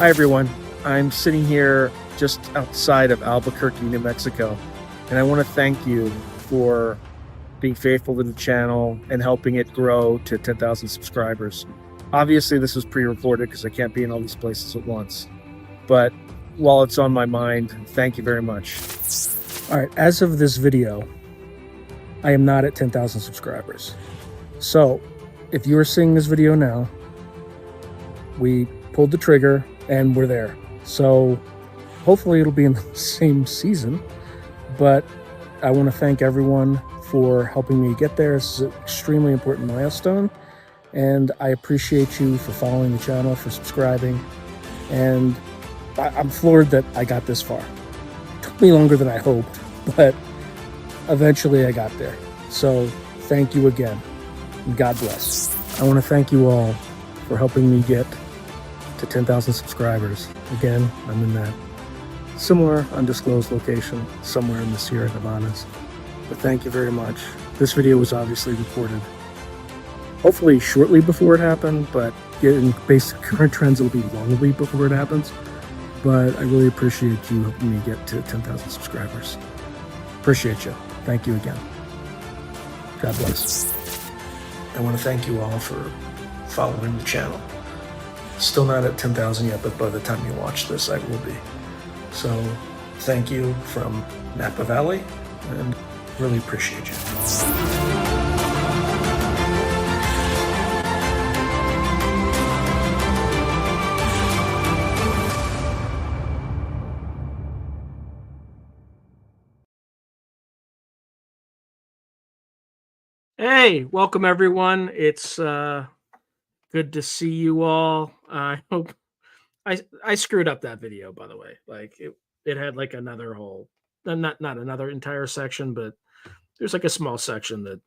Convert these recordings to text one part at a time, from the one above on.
Hi everyone, I'm sitting here just outside of Albuquerque, New Mexico, and I want to thank you for being faithful to the channel and helping it grow to 10,000 subscribers. Obviously this was pre-recorded because I can't be in all these places at once, but while it's on my mind, thank you very much. All right, as of this video, I am not at 10,000 subscribers. So if you're seeing this video now, we pulled the trigger and we're there. So hopefully it'll be in the same season, but I want to thank everyone for helping me get there. This is an extremely important milestone, and I appreciate you for following the channel, for subscribing, and I'm floored that I got this far. It took me longer than I hoped, but eventually I got there. So thank you again, and God bless. I want to thank you all for helping me get to 10,000 subscribers. Again, I'm in that similar undisclosed location somewhere in the Sierra Nevadas. But thank you very much. This video was obviously recorded hopefully shortly before it happened, but in basic current trends, it'll be longly before it happens. But I really appreciate you helping me get to 10,000 subscribers. Appreciate you. Thank you again. God bless. I want to thank you all for following the channel. Still not at 10,000 yet, but by the time you watch this, I will be. So thank you from Napa Valley, and really appreciate you. Hey, welcome everyone. It's good to see you all. I hope I screwed up that video, by the way. Like it had like another whole, not another entire section, but there's like a small section that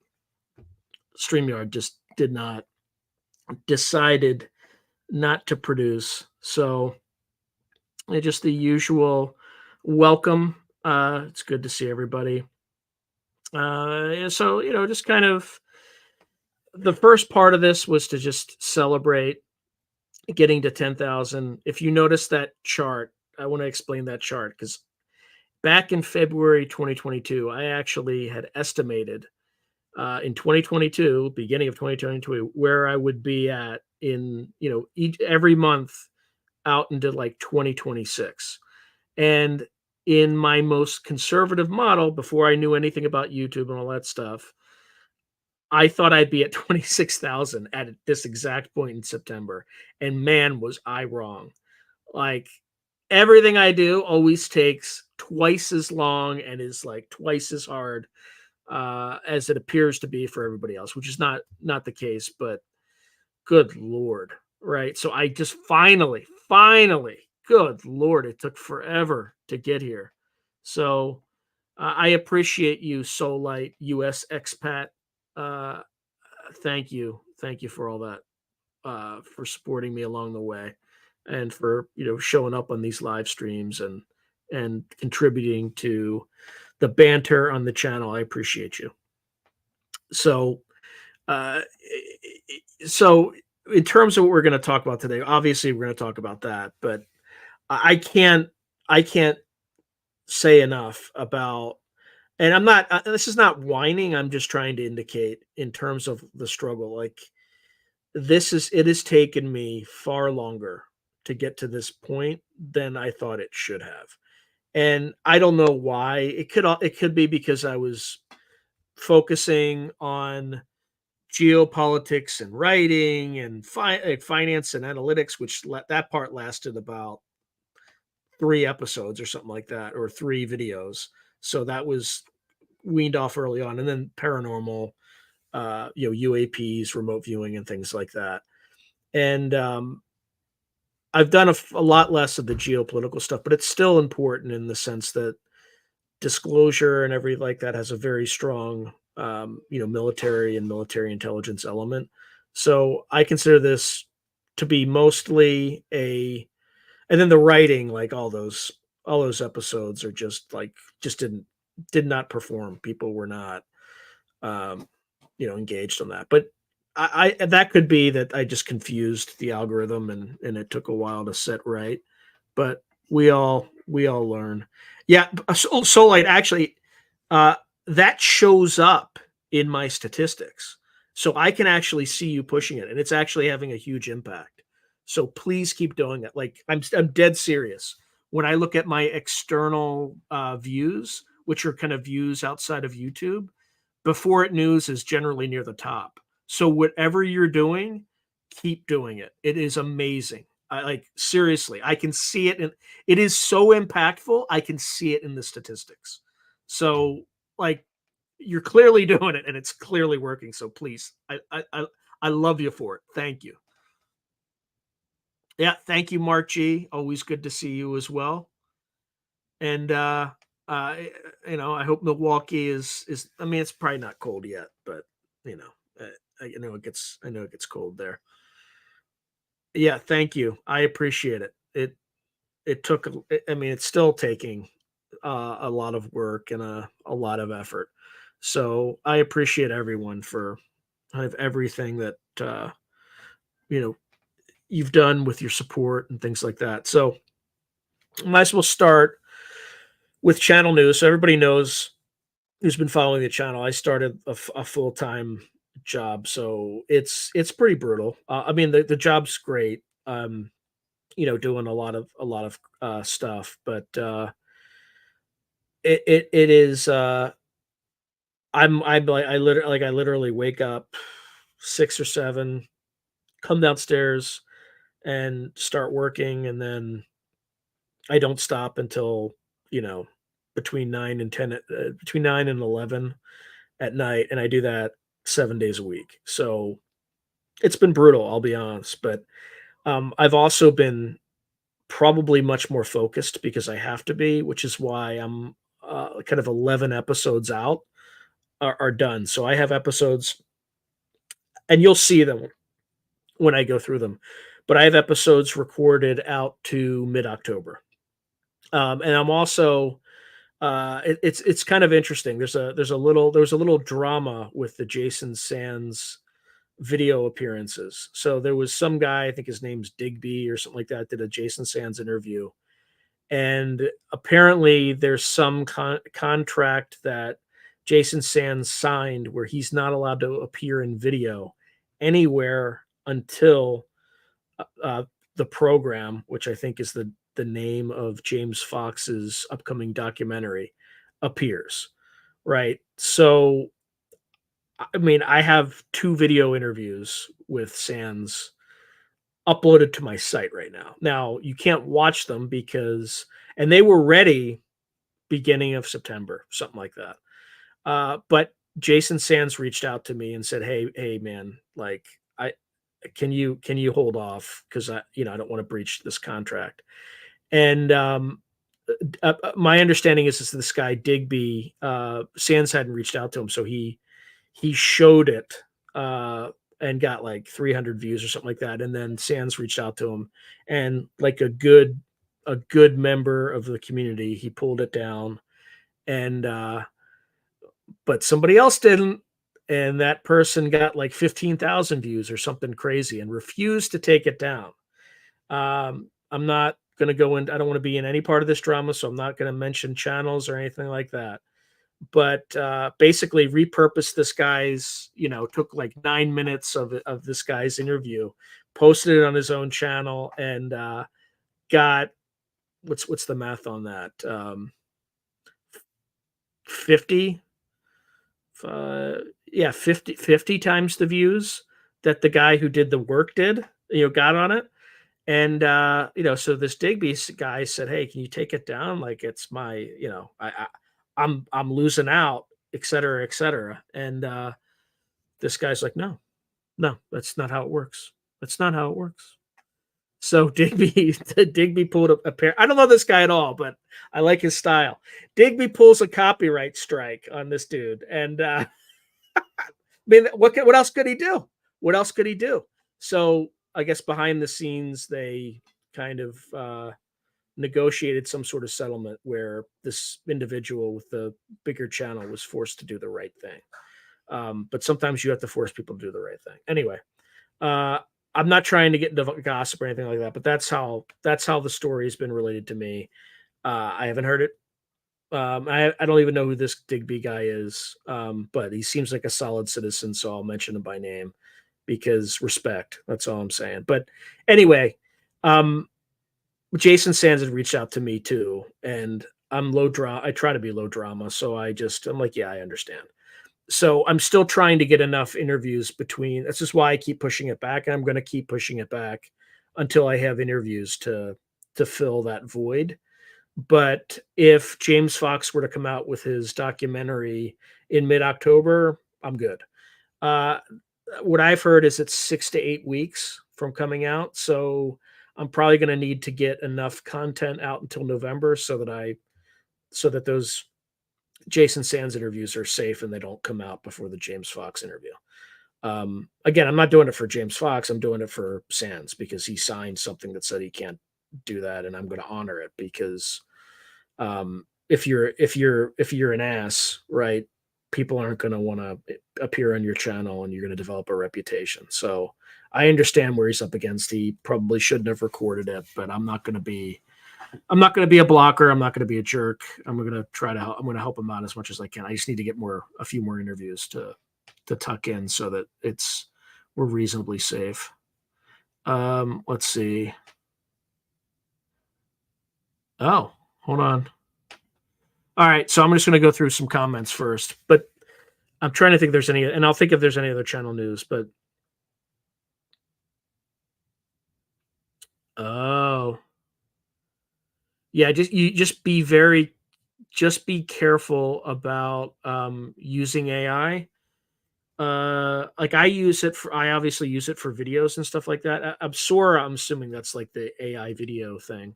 StreamYard just decided not to produce. So just the usual welcome. It's good to see everybody. So, just kind of the first part of this was to just celebrate getting to 10,000. If you notice that chart, I want to explain that chart because back in February 2022, I actually had estimated in 2022, beginning of 2022, where I would be at in, every month out into like 2026. And in my most conservative model, before I knew anything about YouTube and all that stuff, I thought I'd be at 26,000 at this exact point in September. And man, was I wrong. Like everything I do always takes twice as long and is like twice as hard as it appears to be for everybody else, which is not the case, but good Lord. Right. So I just finally, good Lord, it took forever to get here. So I appreciate you, Solite US expat. Thank you for all that, for supporting me along the way, and for showing up on these live streams and contributing to the banter on the channel. I appreciate you. So in terms of what we're going to talk about today, obviously we're going to talk about that, but I can't say enough about. And I'm not, this is not whining. I'm just trying to indicate in terms of the struggle. Like it has taken me far longer to get to this point than I thought it should have. And I don't know why. It could be because I was focusing on geopolitics and writing and finance and analytics, which that part lasted about 3 episodes or something like that, or 3 videos. So that was weaned off early on, and then paranormal, UAPs, remote viewing, and things like that. And I've done a lot less of the geopolitical stuff, but it's still important in the sense that disclosure and everything like that has a very strong, military and military intelligence element. So I consider this to be mostly and then the writing, like all those episodes are just did not perform. People were not, um, engaged on that. But that could be that I just confused the algorithm and it took a while to set right. But we all learn. Yeah, Solite actually, uh, that shows up in my statistics, so I can actually see you pushing it, and it's actually having a huge impact. So please keep doing it. Like I'm dead serious. When I look at my external views, which are kind of views outside of YouTube, before it news is generally near the top. So whatever you're doing, keep doing it. It is amazing. I like seriously, I can see it, and it is so impactful. I can see it in the statistics. So like you're clearly doing it and it's clearly working. So please, I love you for it. Thank you. Yeah, thank you, Mark G. Always good to see you as well. And uh I hope Milwaukee is I mean, it's probably not cold yet, but you know, I know it gets cold there. Yeah, thank you. I appreciate it. It took I mean, it's still taking a lot of work and a lot of effort. So I appreciate everyone for kind of everything that you know you've done with your support and things like that. So might as well start with channel news. So everybody knows who's been following the channel. I started a full time job, so it's pretty brutal. I mean, the job's great. Doing a lot of stuff, but it is. I'm like I literally wake up 6 or 7, come downstairs and start working, and then I don't stop until you know between 9 and 10, between 9 and 11 at night, and I do that 7 days a week. So it's been brutal, I'll be honest, but I've also been probably much more focused because I have to be, which is why I'm kind of 11 episodes out are done. So I have episodes, and you'll see them when I go through them, but I have episodes recorded out to mid October. And I'm also it's kind of interesting. There was a little drama with the Jason Sands video appearances. So there was some guy, I think his name's Digby or something like that, did a Jason Sands interview, and apparently there's some contract that Jason Sands signed where he's not allowed to appear in video anywhere until uh, the program, which I think is the name of James Fox's upcoming documentary, appears. Right. So, I mean, I have 2 video interviews with Sands uploaded to my site right now. Now you can't watch them and they were ready beginning of September, something like that. But Jason Sands reached out to me and said, "Hey, man, like, I can you hold off because I don't want to breach this contract." And my understanding is this guy Digby, Sands hadn't reached out to him, so he showed it uh, and got like 300 views or something like that. And then Sands reached out to him, and like a good member of the community, he pulled it down, and but somebody else didn't. And that person got like 15,000 views or something crazy and refused to take it down. I'm not going to go in. I don't want to be in any part of this drama, so I'm not going to mention channels or anything like that. But basically, repurposed this guy's. Took like 9 minutes of this guy's interview, posted it on his own channel, and got what's the math on that? 50. yeah, 50 times the views that the guy who did the work did, got on it. And so this Digby guy said, "Hey, can you take it down? Like it's my, I'm losing out, et cetera, et cetera." And this guy's like, "No, no, that's not how it works. That's not how it works." So Digby, Digby pulled a pair. I don't know this guy at all, but I like his style. Digby pulls a copyright strike on this dude, and I mean, what else could he do? What else could he do? So I guess behind the scenes, they kind of negotiated some sort of settlement where this individual with the bigger channel was forced to do the right thing. But sometimes you have to force people to do the right thing. Anyway, uh, I'm not trying to get into gossip or anything like that, but that's how the story has been related to me. I haven't heard it. I don't even know who this Digby guy is, but he seems like a solid citizen, so I'll mention him by name because respect. That's all I'm saying. But anyway, Jason Sands had reached out to me too, and I'm low drama. I try to be low drama, so I'm like, yeah, I understand. So I'm still trying to get enough interviews between. That's just why I keep pushing it back, and I'm going to keep pushing it back until I have interviews to fill that void. But if James Fox were to come out with his documentary in mid-October, I'm good. Uh, what I've heard is it's 6 to 8 weeks from coming out, so I'm probably going to need to get enough content out until November so that those Jason Sands interviews are safe and they don't come out before the James Fox interview. Again, I'm not doing it for James Fox. I'm doing it for Sands because he signed something that said he can't do that, and I'm going to honor it because if you're an ass, right, people aren't going to want to appear on your channel, and you're going to develop a reputation. So I understand where he's up against. He probably shouldn't have recorded it, but I'm not going to be a blocker. I'm not going to be a jerk. I'm going to try to help. I'm going to help him out as much as I can. I just need to get a few more interviews to tuck in so that we're reasonably safe. Let's see. Oh, hold on. All right, so I'm just going to go through some comments first, but I'm trying to think if there's any, and I'll think if there's any other channel news. But oh, yeah, just be careful about using AI. Like I obviously use it for videos and stuff like that. Absora, I'm assuming that's like the AI video thing.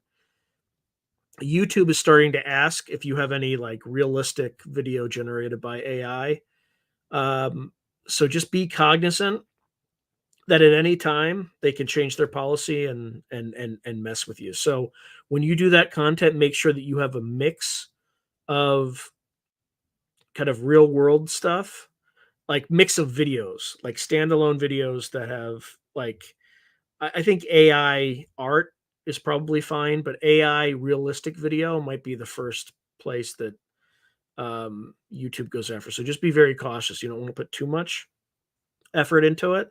YouTube is starting to ask if you have any like realistic video generated by AI. So just be cognizant that at any time they can change their policy and mess with you. So when you do that content, make sure that you have a mix of kind of real world stuff, like mix of videos, like standalone videos that have like I think AI art is probably fine, but AI realistic video might be the first place that YouTube goes after. So just be very cautious. You don't want to put too much effort into it,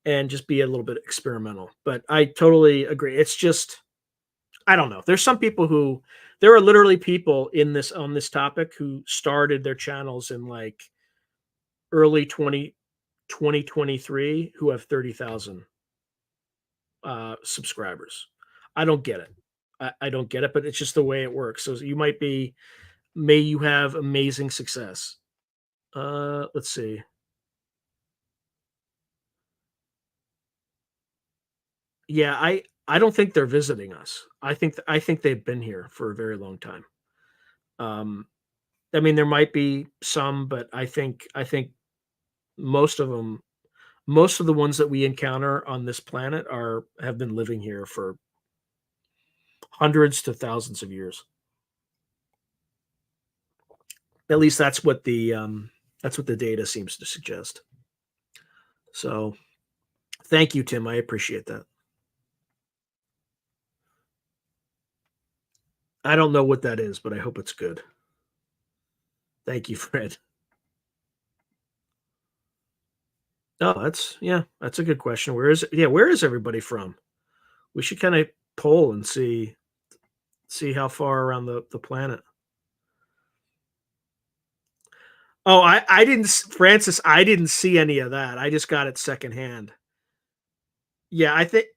and just be a little bit experimental. But I totally agree. It's just I don't know. There are literally people on this topic who started their channels in like early 2023 who have 30,000 subscribers. I don't get it. I don't get it, but it's just the way it works. So may you have amazing success. Let's see. Yeah, I don't think they're visiting us. I think they've been here for a very long time. Um, I mean, there might be some, but I think most of them, most of the ones that we encounter on this planet have been living here for hundreds to thousands of years. At least that's what the data seems to suggest. So, thank you, Tim. I appreciate that. I don't know what that is, but I hope it's good. Thank you, Fred. Oh, that's a good question. Where is everybody from? We should kind of poll and see how far around the planet. Oh, I didn't, Francis. I didn't see any of that. I just got it secondhand. Yeah, I think.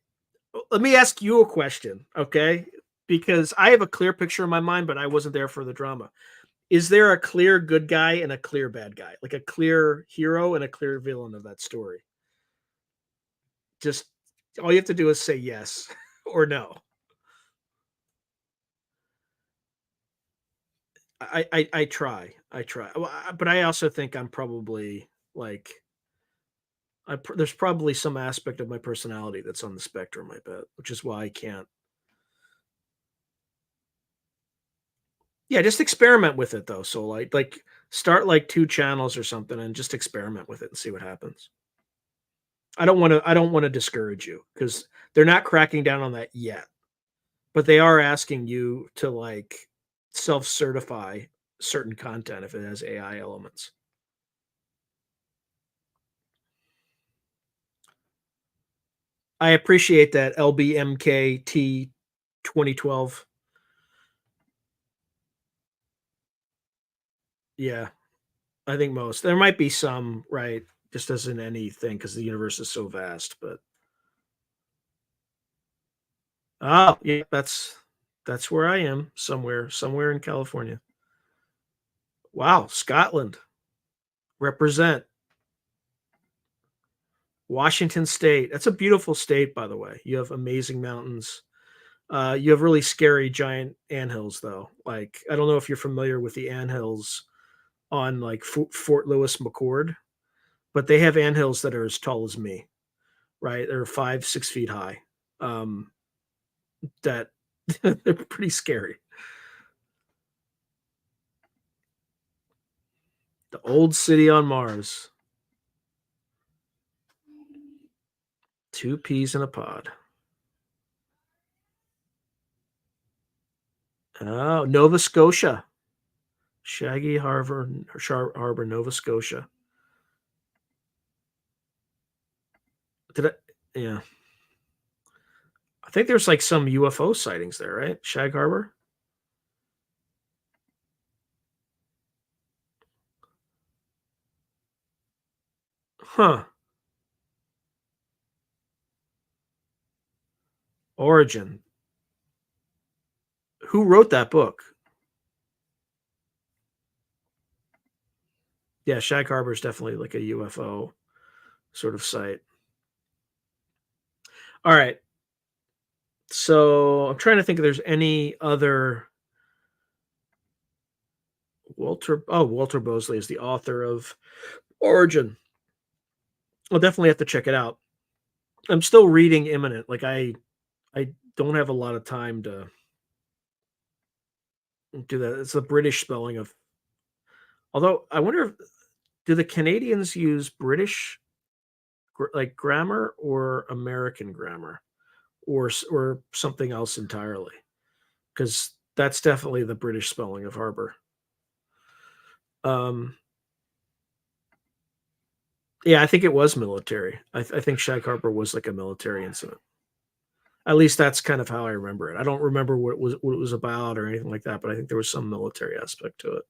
Let me ask you a question, okay? Because I have a clear picture in my mind, but I wasn't there for the drama. Is there a clear good guy and a clear bad guy, like a clear hero and a clear villain of that story? Just all you have to do is say yes or no. I try, but I also think I'm probably like there's probably some aspect of my personality that's on the spectrum. I bet, which is why I can't. Yeah, just experiment with it though. So like start like 2 channels or something and just experiment with it and see what happens. I don't want to discourage you because they're not cracking down on that yet, but they are asking you to like self-certify certain content if it has AI elements. I appreciate that LBMKT 2012. Yeah, I think most. There might be some, right? Just as in anything, because the universe is so vast. But oh, yeah, that's where I am. Somewhere in California. Wow, Scotland represent Washington State. That's a beautiful state, by the way. You have amazing mountains. You have really scary giant anthills, though. Like I don't know if you're familiar with the anthills on like Fort Lewis McCord, but they have anthills that are as tall as me, right? They're 5, 6 feet high. Um, that they're pretty scary. The old city on Mars. 2 peas in a pod. Oh, Nova Scotia. Shaggy Harbor, Nova Scotia. Did I? Yeah. I think there's like some UFO sightings there, right? Shag Harbor? Huh. Origin. Who wrote that book? Yeah, Shag Harbor is definitely like a UFO sort of site. All right. So I'm trying to think if there's any other Walter Bosley is the author of Origin. I'll definitely have to check it out. I'm still reading Imminent. Like I don't have a lot of time to do that. It's the British spelling of. Although I wonder if do the Canadians use British like grammar or American grammar or something else entirely? Because that's definitely the British spelling of harbor. Um, yeah, I think it was military. I think Shag Harbor was like a military incident. At least that's kind of how I remember it. I don't remember what it was about or anything like that, but I think there was some military aspect to it.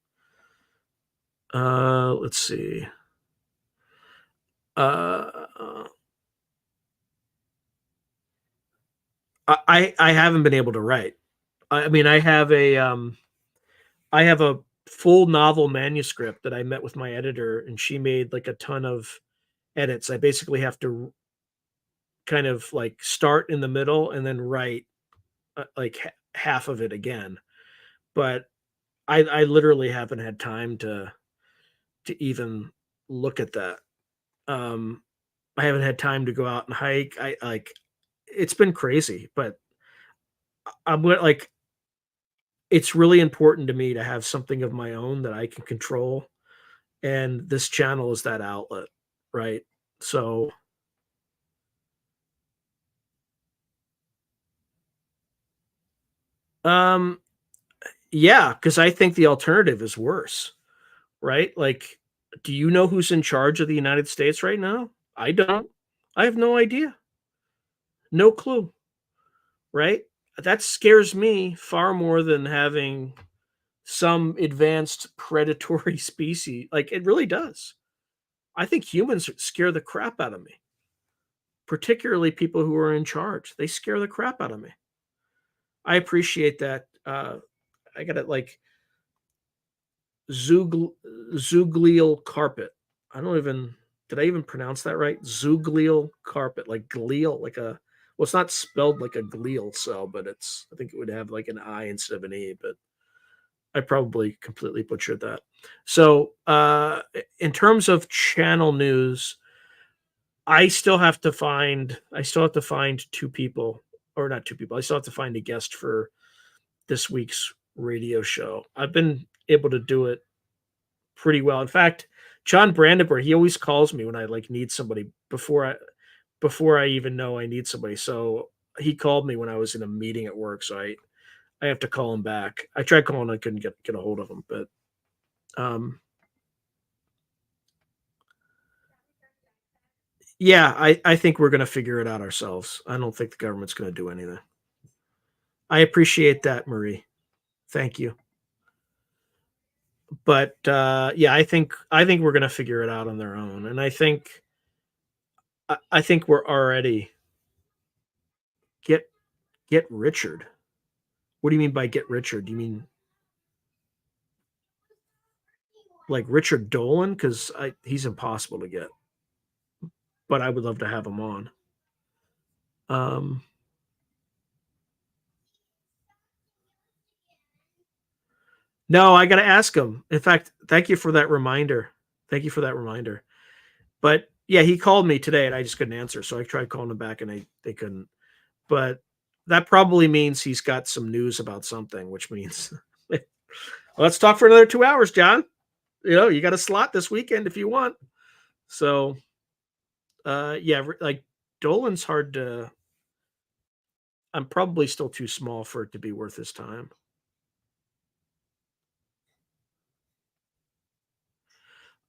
Let's see. Uh, I haven't been able to write. I mean, I have a full novel manuscript that I met with my editor, and she made like a ton of edits. I basically have to kind of like start in the middle and then write like half of it again. But I literally haven't had time to even look at that. Um, I haven't had time to go out and hike. I like it's been crazy, but I'm like it's really important to me to have something of my own that I can control, and this channel is that outlet, right? So, um, yeah, because I think the alternative is worse, right? Like, do you know who's in charge of the United States right now? I don't. I have no idea. No clue, right? That scares me far more than having some advanced predatory species. Like, it really does. I think humans scare the crap out of me, particularly people who are in charge. They scare the crap out of me. I appreciate that. I got it like Zuglial carpet. I don't even did I even pronounce that right? Zuglial carpet, like glial, like a well, it's not spelled like a glial cell, but I think it would have like an I instead of an E, but I probably completely butchered that. So in terms of channel news, I still have to find two people, or not two people. I still have to find a guest for this week's radio show. I've been able to do it pretty well. In fact, John Brandenburg, he always calls me when I like need somebody before I even know I need somebody. So he called me when I was in a meeting at work. So I have to call him back. I tried calling, I couldn't get a hold of him, but yeah, I think we're gonna figure it out ourselves. I don't think the government's gonna do anything. I appreciate that, Marie. Thank you. But yeah, I think we're gonna figure it out on their own, and I think we're already get Richard. What do you mean by get Richard? Do you mean like Richard Dolan? Because he's impossible to get, but I would love to have him on. No, I got to ask him. In fact, thank you for that reminder. But yeah, he called me today and I just couldn't answer. So I tried calling him back and they couldn't. But that probably means he's got some news about something, which means let's talk for another 2 hours, John. You got a slot this weekend if you want. So yeah, like Dolan's hard to. I'm probably still too small for it to be worth his time.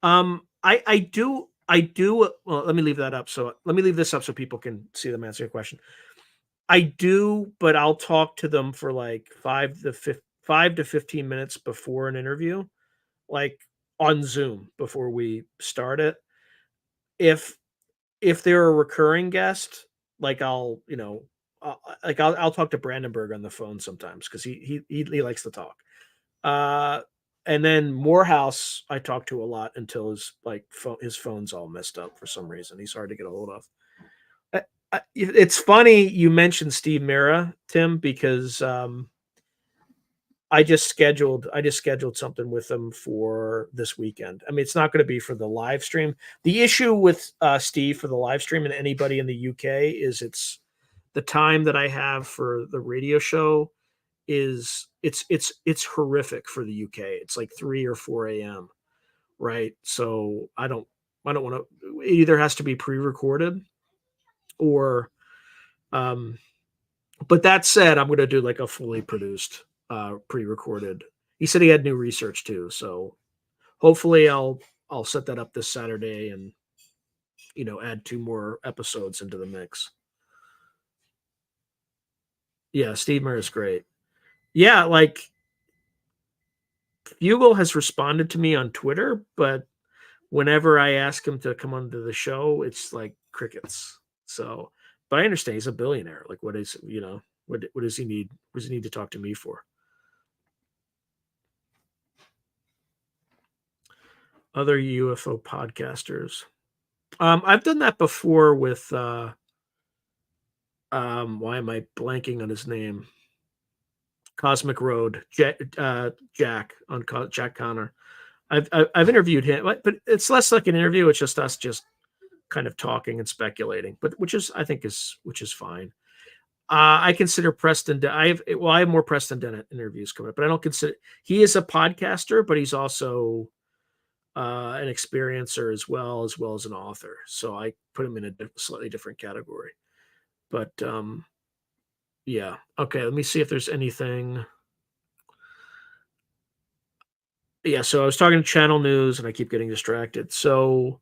I do. Well, let me leave that up. So let me leave this up so people can see them answer your question. I do, but I'll talk to them for like 5 to 15 minutes before an interview, like on Zoom before we start it. If they're a recurring guest, like I'll talk to Brandenburg on the phone sometimes because he likes to talk. And then Morehouse, I talk to a lot until his phone's all messed up for some reason. He's hard to get a hold of. It's funny you mentioned Steve Mera, Tim, because I just scheduled something with him for this weekend. I mean, it's not going to be for the live stream. The issue with Steve for the live stream and anybody in the UK is it's the time that I have for the radio show is it's horrific for the UK. It's like 3 or 4 a.m. Right. So I don't want to. It either has to be pre-recorded or but that said, I'm going to do like a fully produced pre-recorded. He said he had new research too, so hopefully I'll set that up this Saturday and add 2 more episodes into the mix. Yeah, Steve Murray is great. Yeah, like Fugel has responded to me on Twitter, but whenever I ask him to come onto the show, it's like crickets. So, but I understand he's a billionaire. Like, what is what does he need? What does he need to talk to me for? Other UFO podcasters. I've done that before with why am I blanking on his name? Cosmic Road, Jack Connor. I've interviewed him, but it's less like an interview. It's just us just kind of talking and speculating, but which is fine. I consider Preston. I have more Preston Dennett interviews coming up, but I don't consider he is a podcaster, but he's also an experiencer as well as an author. So I put him in a slightly different category. But yeah, okay. Let me see if there's anything. Yeah, so I was talking to Channel News, and I keep getting distracted. So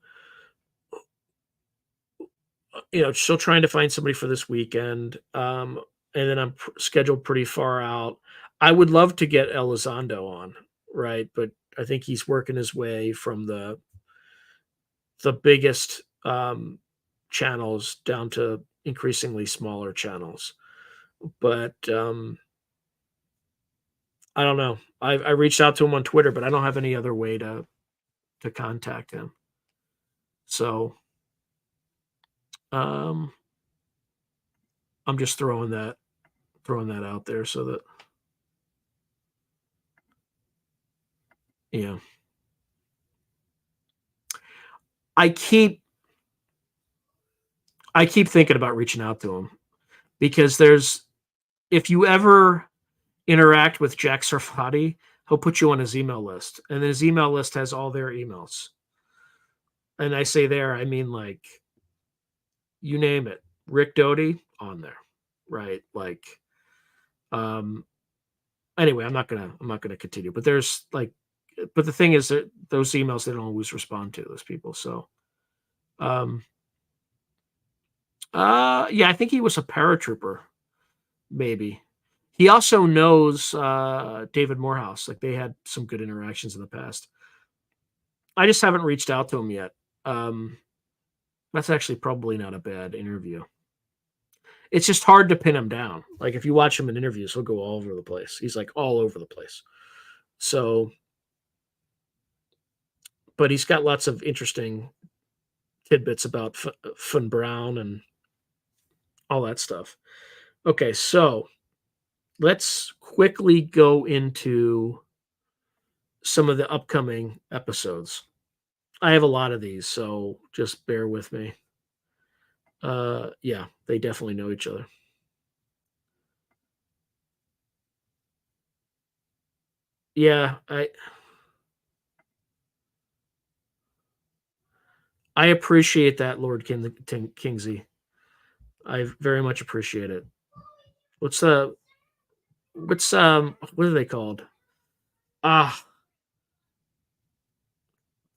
still trying to find somebody for this weekend. And then I'm scheduled pretty far out. I would love to get Elizondo on. right? But I think he's working his way from the biggest channels down to increasingly smaller channels. But I don't know. I reached out to him on Twitter, but I don't have any other way to contact him. So I'm just throwing that out there so that yeah. I keep thinking about reaching out to him because if you ever interact with Jack Sarfati, he'll put you on his email list, and his email list has all their emails. And I say there, I mean like you name it, Rick Doty on there, right? Like, anyway, I'm not gonna continue. But there's like, but the thing is that those emails they don't always respond to those people. So, yeah, I think he was a paratrooper, maybe. He also knows David Morehouse. Like they had some good interactions in the past. I just haven't reached out to him yet. That's actually probably not a bad interview. It's just hard to pin him down. Like if you watch him in interviews, he'll go all over the place. He's like all over the place. So, but he's got lots of interesting tidbits about Fun Brown and all that stuff. Okay, so let's quickly go into some of the upcoming episodes. I have a lot of these, so just bear with me. Yeah, they definitely know each other. Yeah, I appreciate that, Lord Kingsley. I very much appreciate it. What are they called? Ah,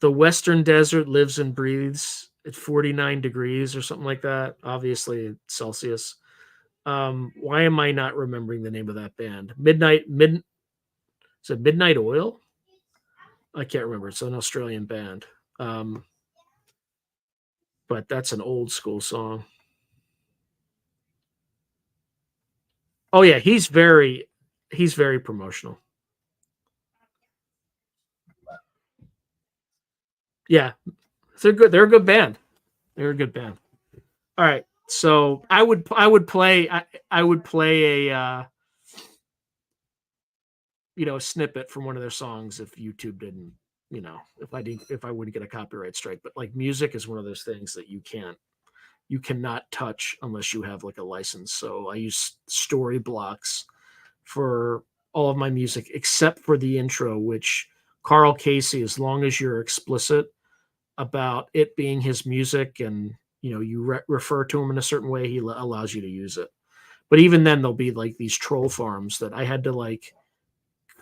the Western Desert lives and breathes at 49 degrees or something like that. Obviously Celsius. Why am I not remembering the name of that band? Is it Midnight Oil? I can't remember. It's an Australian band. But that's an old school song. Oh yeah, he's very promotional. Yeah, they're good. They're a good band. They're a good band. All right, so I would play a a snippet from one of their songs if YouTube didn't if I wouldn't get a copyright strike. But like music is one of those things that you cannot touch unless you have like a license. So I use story blocks for all of my music except for the intro, which Karl Casey, as long as you're explicit about it being his music and you refer to him in a certain way, he allows you to use it. But even then there'll be like these troll farms that I had to like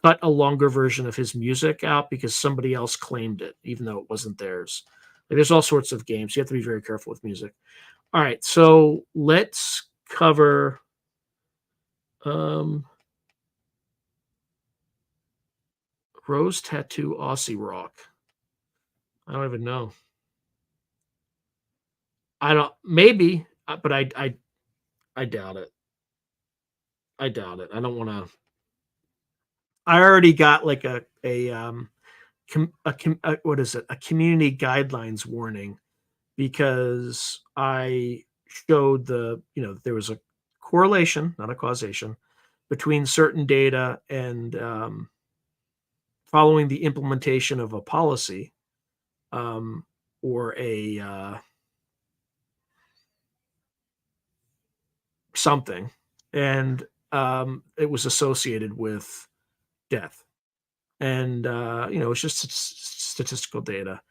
cut a longer version of his music out because somebody else claimed it even though it wasn't theirs. Like, there's all sorts of games. You have to be very careful with music. All right, so let's cover Rose Tattoo Aussie Rock. I don't even know. I don't, maybe, but I doubt it. I doubt it. I don't want to. I already got like what is it? A community guidelines warning because I showed there was a correlation, not a causation, between certain data and following the implementation of a policy or a something, and it was associated with death. And it's just statistical data.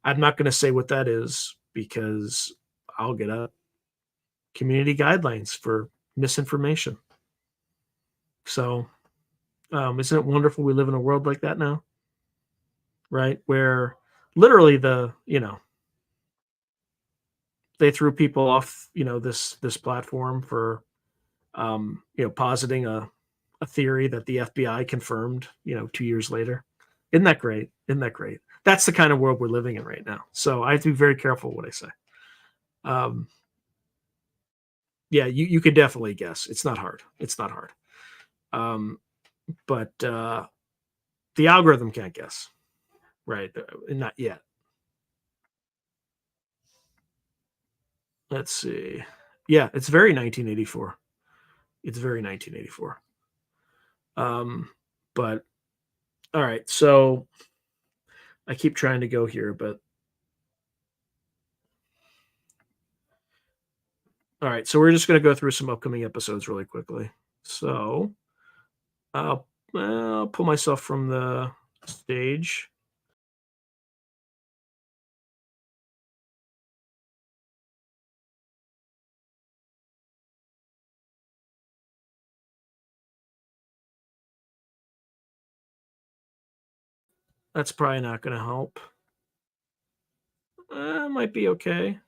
I'm not going to say what that is because I'll get a community guidelines for misinformation. So, isn't it wonderful we live in a world like that now? Right? Where literally they threw people off, this platform for, positing a theory that the FBI confirmed, 2 years later. Isn't that great? Isn't that great? That's the kind of world we're living in right now. So I have to be very careful what I say. Yeah, you could definitely guess. It's not hard. It's not hard. But the algorithm can't guess, right? Not yet. Let's see. Yeah, it's very 1984. It's very 1984. But all right, so I keep trying to go here, but all right, so we're just going to go through some upcoming episodes really quickly. So I'll pull myself from the stage. That's probably not going to help. Might be okay.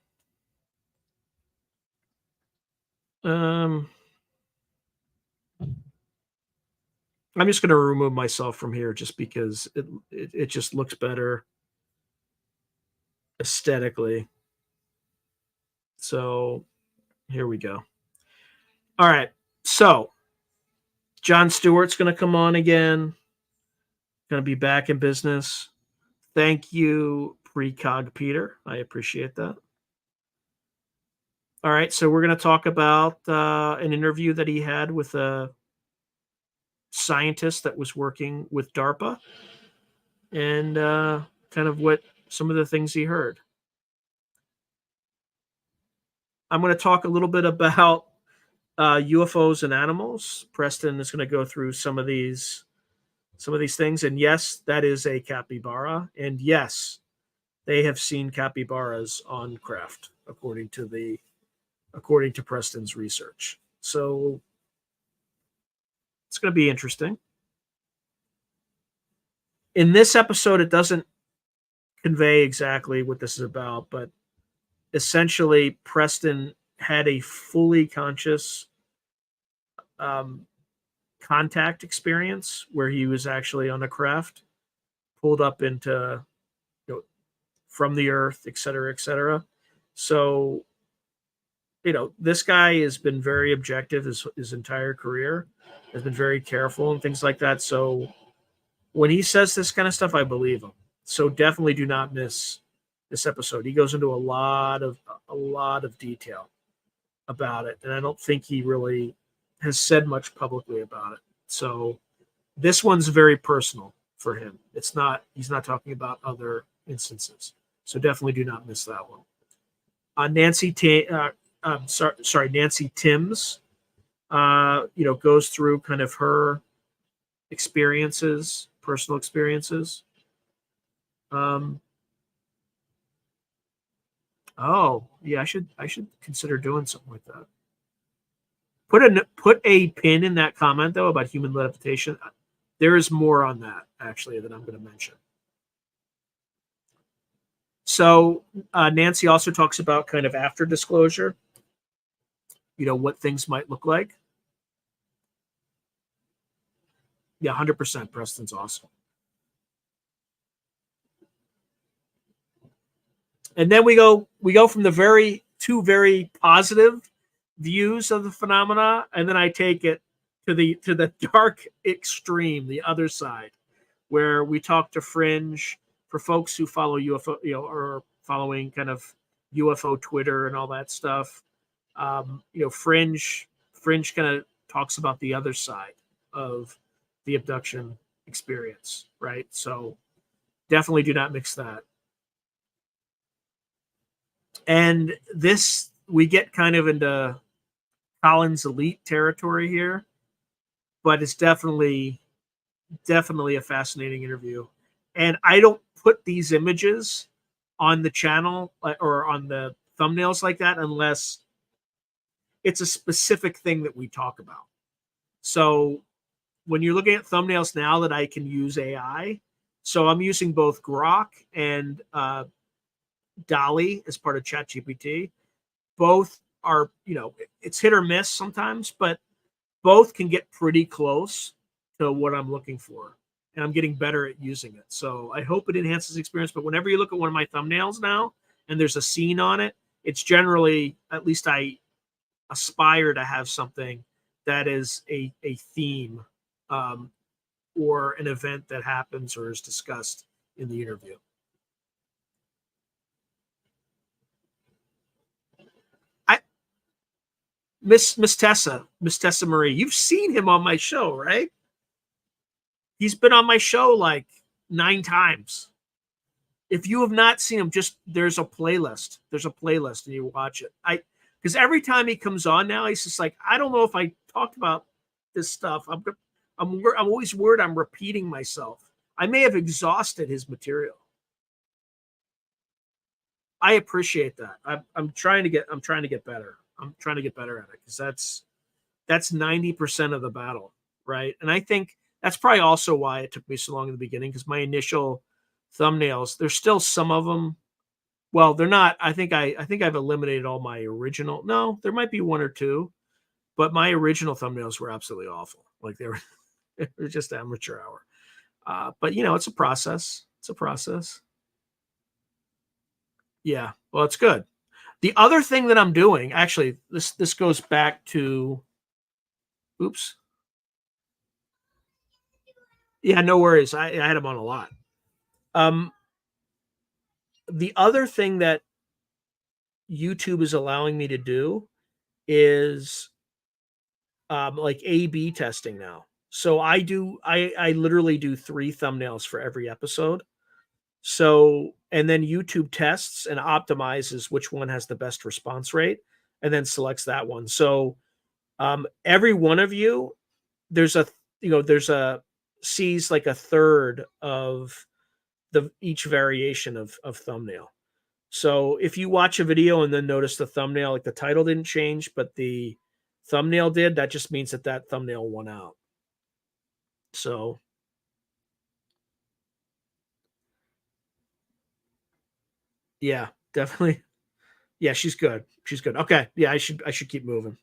I'm just going to remove myself from here just because it just looks better aesthetically. So here we go. All right. So Jon Stewart's going to come on again. Going to be back in business. Thank you, Precog Peter. I appreciate that. All right. So we're going to talk about an interview that he had with a scientist that was working with DARPA and kind of what some of the things he heard. I'm going to talk a little bit about UFOs and animals. Preston is going to go through some of these things. And yes, that is a capybara. And yes, they have seen capybaras on craft, according to Preston's research. So it's going to be interesting. In this episode, it doesn't convey exactly what this is about, but essentially Preston had a fully conscious contact experience where he was actually on a craft, pulled up into, from the earth, et cetera, et cetera. So, this guy has been very objective his entire career, has been very careful and things like that. So when he says this kind of stuff, I believe him. So definitely do not miss this episode. He goes into a lot of detail about it, and I don't think he really has said much publicly about it. So this one's very personal for him. He's not talking about other instances. So definitely do not miss that one. Nancy Timms, goes through kind of her experiences, personal experiences. Oh yeah, I should consider doing something like that. Put a pin in that comment though about human levitation. There is more on that actually that I'm going to mention. So Nancy also talks about kind of after disclosure, what things might look like. Yeah, 100%. Preston's awesome. And then we go from the two very positive views of the phenomena, and then I take it to the dark extreme, the other side, where we talk to Fringe, for folks who follow UFO, or following kind of UFO Twitter and all that stuff. Fringe kind of talks about the other side of the abduction experience, right? So definitely do not mix that. And this, we get kind of into Colin's elite territory here, but it's definitely a fascinating interview. And I don't put these images on the channel or on the thumbnails like that unless it's a specific thing that we talk about. So when you're looking at thumbnails now that I can use AI, so I'm using both Grok and Dolly as part of ChatGPT. Both are, it's hit or miss sometimes, but both can get pretty close to what I'm looking for. and I'm getting better at using it. So I hope it enhances the experience. But whenever you look at one of my thumbnails now and there's a scene on it, it's generally, at least I aspire to have something that is a theme or an event that happens or is discussed in the interview. Miss Tessa Marie, you've seen him on my show, right? He's been on my show like 9 times. If you have not seen him, just there's a playlist. There's a playlist, and you watch it. Because every time he comes on now, he's just like, I don't know if I talked about this stuff. I'm always worried I'm repeating myself. I may have exhausted his material. I appreciate that. I'm trying to get better. I'm trying to get better at it, because that's 90% of the battle, right? And I think that's probably also why it took me so long in the beginning, because my initial thumbnails, there's still some of them. Well, they're not. I think I've eliminated all my original. No, there might be 1 or 2, but my original thumbnails were absolutely awful. Like they were just amateur hour. But it's a process. It's a process. Yeah. Well, it's good. The other thing that I'm doing, actually, this goes back to, oops. Yeah, no worries. I had him on a lot. The other thing that YouTube is allowing me to do is like A/B testing now. So I literally do 3 thumbnails for every episode. So, and then YouTube tests and optimizes which one has the best response rate, and then selects that one. So every one of you, there's a sees like a third of each variation of thumbnail. So if you watch a video and then notice the thumbnail, like the title didn't change, but the thumbnail did, that just means that thumbnail won out. So yeah, definitely. Yeah, she's good. She's good. Okay. Yeah, I should keep moving.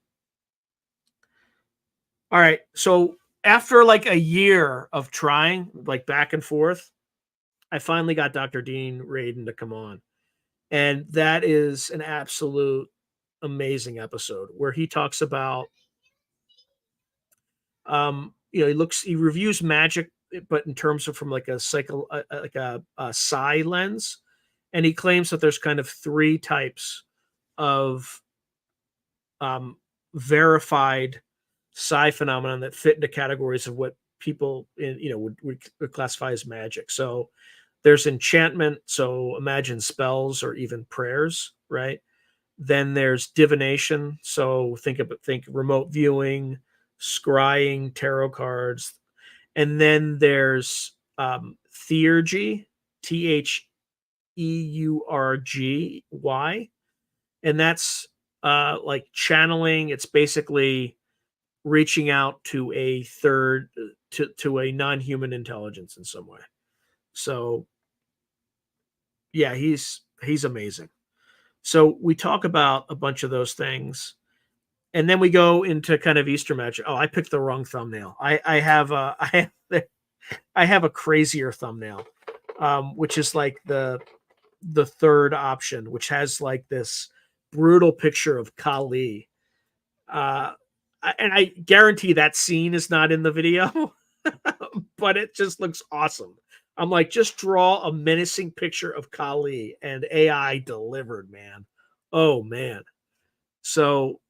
All right. So after like a year of trying, like back and forth, I finally got Dr. Dean Radin to come on. And that is an absolute amazing episode where he talks about he reviews magic, but in terms of from like a psi lens, and he claims that there's kind of 3 types of verified psi phenomenon that fit into categories of what people would classify as magic. So there's enchantment, so imagine spells or even prayers, right? Then there's divination, so think remote viewing, scrying, tarot cards. And then there's theurgy, theurgy, and that's like channeling. It's basically reaching out to a third, to a non-human intelligence in some way. So yeah, he's amazing. So we talk about a bunch of those things, and then we go into kind of Easter magic. Oh, I picked the wrong thumbnail. I have a crazier thumbnail, which is like the third option, which has like this brutal picture of Kali. And I guarantee that scene is not in the video, but it just looks awesome. I'm like, just draw a menacing picture of Kali, and AI delivered, man. Oh, man. So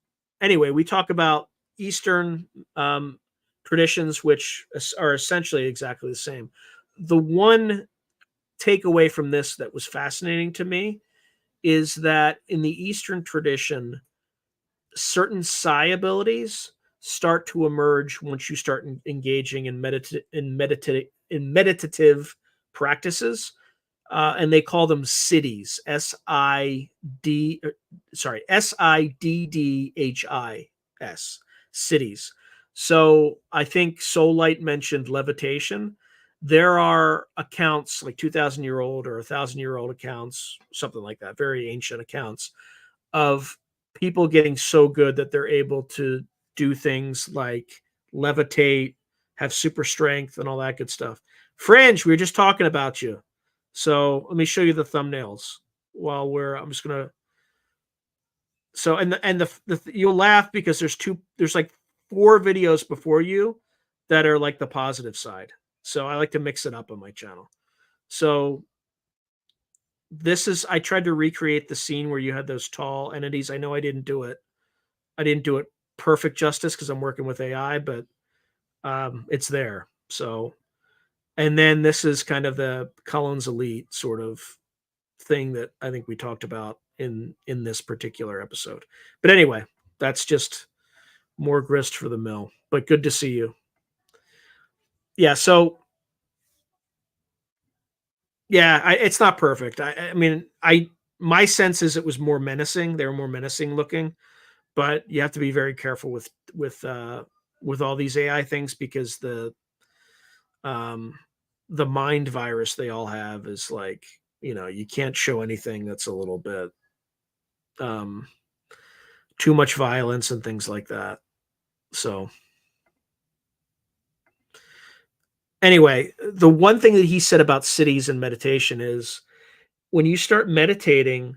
anyway, we talk about Eastern traditions, which are essentially exactly the same. The one takeaway from this that was fascinating to me is that in the Eastern tradition, certain psi abilities start to emerge once you start engaging in meditative practices, and they call them cities. SIDDHIS, cities. So I think Soul Light mentioned levitation. There are accounts like 2,000-year-old or 1,000-year-old accounts, something like that, very ancient accounts of people getting so good that they're able to do things like levitate, have super strength, and all that good stuff. Fringe, we were just talking about you. So let me show you the thumbnails while I'm just gonna. So you'll laugh because there's like 4 videos before you that are like the positive side. So I like to mix it up on my channel. So I tried to recreate the scene where you had those tall entities. I know I didn't do it. I didn't do it perfect justice because I'm working with AI, but it's there. So, and then this is kind of the Cullen's Elite sort of thing that I think we talked about in this particular episode. But anyway, that's just more grist for the mill. But good to see you. Yeah. So yeah, it's not perfect. I mean, my sense is it was more menacing. They were more menacing looking, but you have to be very careful with all these AI things because um the mind virus they all have is like, you can't show anything that's a little bit um too much violence and things like that. So anyway, the one thing that he said about cities and meditation is when you start meditating,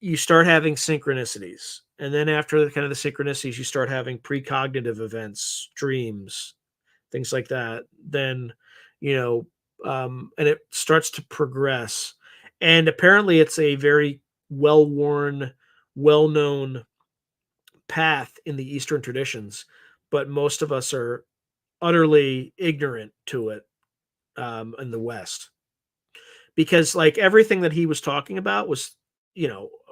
you start having synchronicities. And then after the kind of the synchronicities, you start having precognitive events, dreams, things like that. Then, and it starts to progress. And apparently, it's a very well worn, well known path in the Eastern traditions, but most of us are utterly ignorant to it in the West. Because, like, everything that he was talking about was,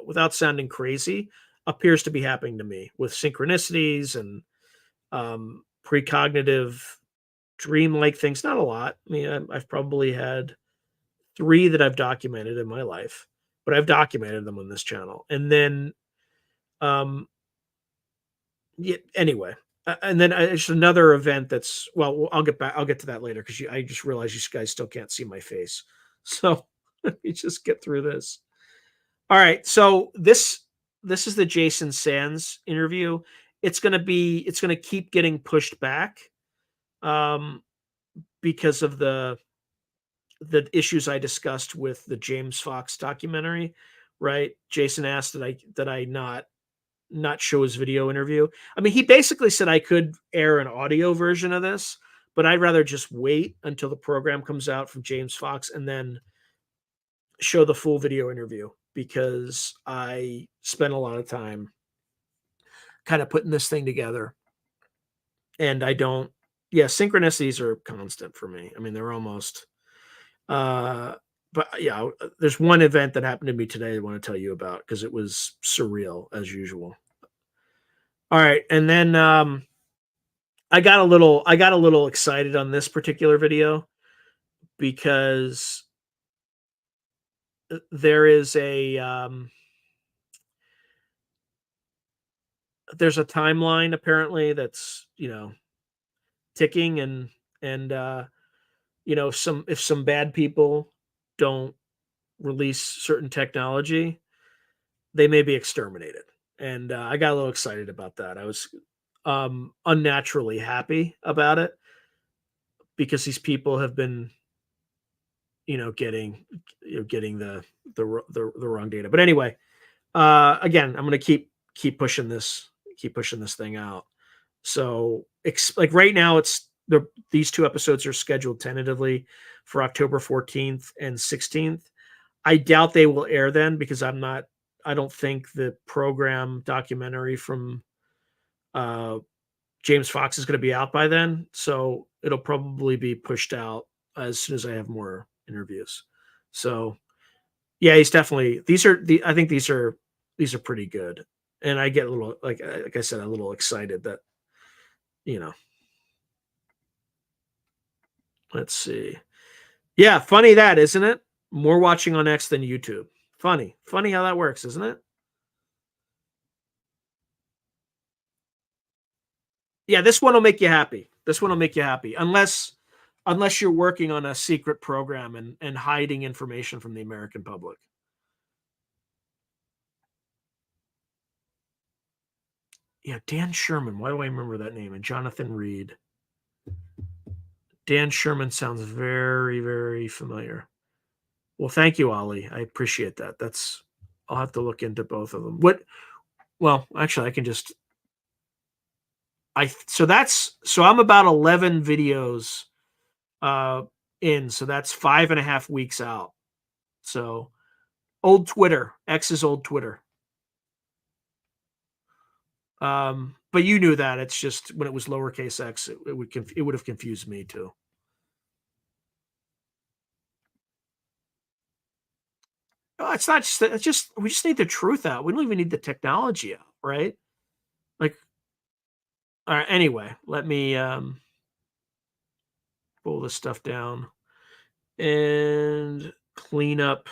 without sounding crazy, appears to be happening to me with synchronicities and precognitive dream-like things. Not a lot. I mean, I've probably had 3 that I've documented in my life, but I've documented them on this channel. And then, um, yeah, anyway, and then it's another event that's well. I'll get back. I'll get to that later because I just realized you guys still can't see my face. So let me just get through this. All right. So this is the Jason Sands interview. It's gonna keep getting pushed back um, because of the issues I discussed with the James Fox documentary. Right. Jason asked that I not show his video interview. I mean, he basically said I could air an audio version of this, but I'd rather just wait until the program comes out from James Fox and then show the full video interview because I spent a lot of time kind of putting this thing together. And I don't, yeah, synchronicities are constant for me. I mean, they're almost, but yeah, there's one event that happened to me today I want to tell you about because it was surreal as usual. All right. And then, I got a little excited on this particular video because there is there's a timeline apparently that's ticking and if some bad people don't release certain technology, they may be exterminated. And I got a little excited about that. I was unnaturally happy about it because these people have been getting the wrong data. But anyway, again, I'm going to keep pushing this thing out. So like right now, these 2 episodes are scheduled tentatively for October 14th and 16th. I doubt they will air then because I don't think the program documentary from James Fox is going to be out by then. So it'll probably be pushed out as soon as I have more interviews. So yeah, he's definitely I think these are pretty good. And I get a little like I said, a little excited that, let's see. Yeah, funny that, isn't it? More watching on X than YouTube. Funny. Funny how that works, isn't it? Yeah, this one will make you happy. This one will make you happy. Unless you're working on a secret program and hiding information from the American public. Yeah, Dan Sherman. Why do I remember that name? And Jonathan Reed. Dan Sherman sounds very, very familiar. Well, thank you, Ollie. I appreciate that. I'll have to look into both of them. Well, actually, I can just, so I'm about 11 videos in, so that's 5.5 weeks out. So old Twitter, X's old Twitter. But you knew that. It's just when it was lowercase x, it would have confused me too. It's not just, we just need the truth out. We don't even need the technology out, right? Like, all right, anyway, let me pull this stuff down and clean up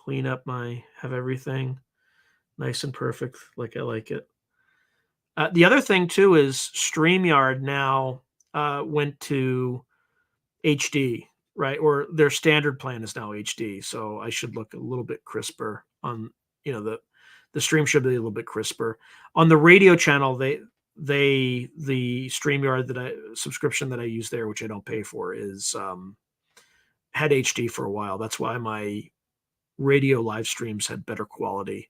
have everything nice and perfect like I like it. The other thing too is StreamYard now went to HD, right? Or their standard plan is now HD. So I should look a little bit crisper on, the stream should be a little bit crisper. On the radio channel, the StreamYard subscription that I use there, which I don't pay for, is had HD for a while. That's why my radio live streams had better quality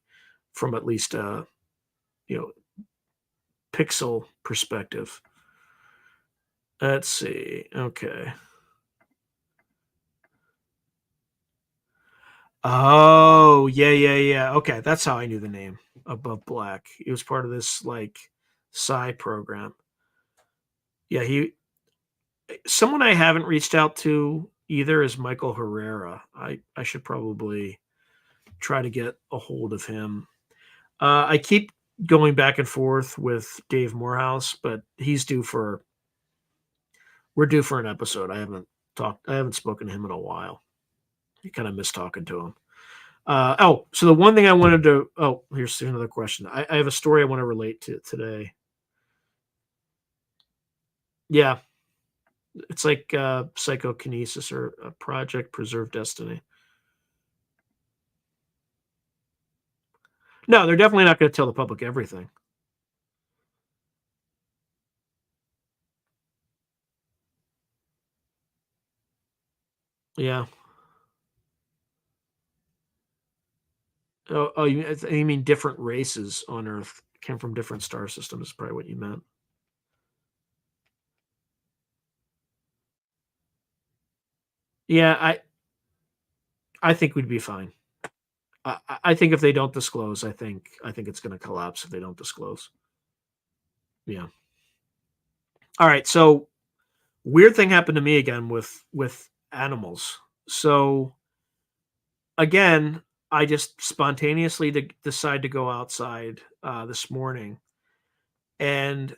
from at least pixel perspective. Let's see. Okay. Oh, yeah. Okay, that's how I knew the name, Above Black. He was part of this like Psy program. Yeah, someone I haven't reached out to either is Michael Herrera. I should probably try to get a hold of him. I keep going back and forth with Dave Morehouse, but we're due for an episode. I haven't spoken to him in a while. You kind of miss talking to him. So the one thing I wanted to, here's another question. I have a story I want to relate to today. Yeah. It's like psychokinesis or a Project Preserve Destiny. No, they're definitely not going to tell the public everything. Yeah. Oh, you mean different races on Earth came from different star systems is probably what you meant. Yeah, I think we'd be fine. I think if they don't disclose, I think it's going to collapse if they don't disclose. Yeah. All right. So weird thing happened to me again with animals. So again, I just spontaneously decide to go outside this morning, and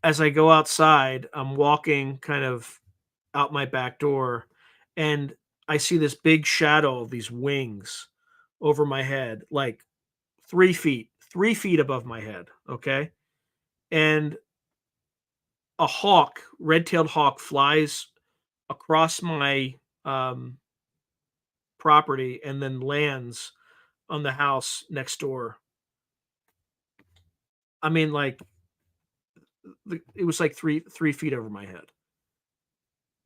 as I go outside, I'm walking kind of out my back door, and I see this big shadow of these wings over my head, like 3 feet above my head. Okay. And a hawk, red-tailed hawk, flies across my property and then lands on the house next door. I mean, like, it was like 3 feet over my head.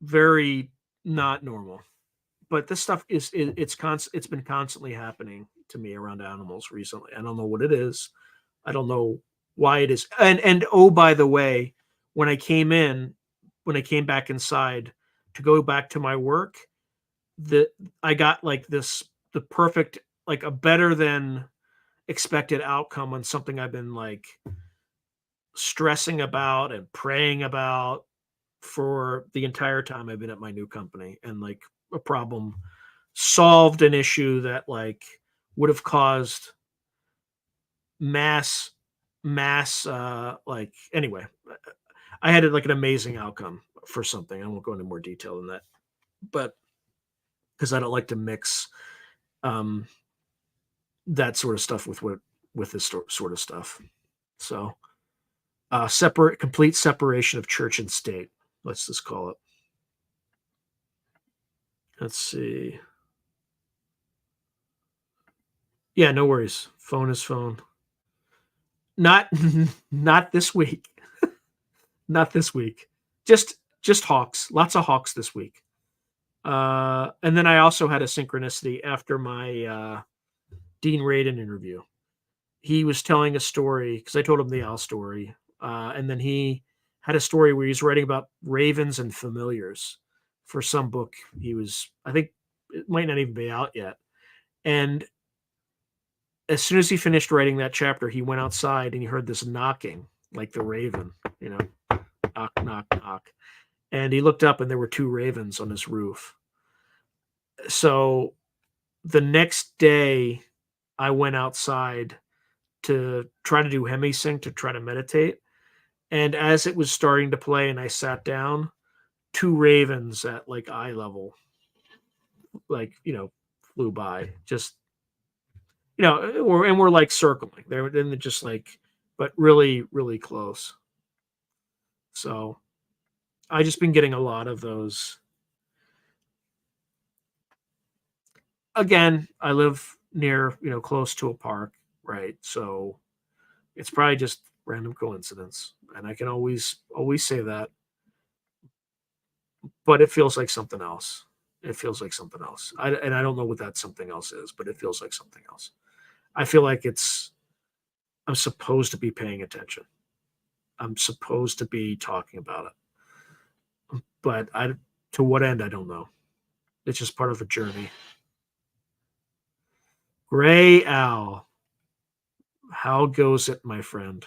Very not normal. But this stuff it's been constantly happening to me around animals recently. I don't know what it is. I don't know why it is. And oh, by the way, when I came back inside to go back to my work, I got like the perfect, like a better than expected outcome on something I've been like stressing about and praying about for the entire time I've been at my new company. And like a problem solved, an issue that like would have caused mass like, anyway, I had like an amazing outcome for something. I won't go into more detail than that, but because I don't like to mix that sort of stuff with this sort of stuff. So complete separation of church and state, let's just call it. Let's see. Yeah, no worries. Phone is phone. Not this week. Not this week. Just just hawks, lots of hawks this week. And then I also had a synchronicity after my Dean Radin interview. He was telling a story because I told him the owl story, and then he had a story where he's writing about ravens and familiars for some book. I think it might not even be out yet. And as soon as he finished writing that chapter, he went outside and he heard this knocking, like the raven, knock, knock, knock. And he looked up and there were 2 ravens on his roof. So the next day, I went outside to try to do hemisync to try to meditate. And as it was starting to play and I sat down, 2 ravens at like eye level, like, flew by. Just, and we're like circling. They're just like, but really, really close. So I just been getting a lot of those. Again, I live near, close to a park, right? So it's probably just random coincidence. And I can always say that. But it feels like something else. It feels like something else. I don't know what that something else is, but it feels like something else. I feel like I'm supposed to be paying attention. I'm supposed to be talking about it. But to what end, I don't know. It's just part of a journey. Gray Owl. How goes it, my friend?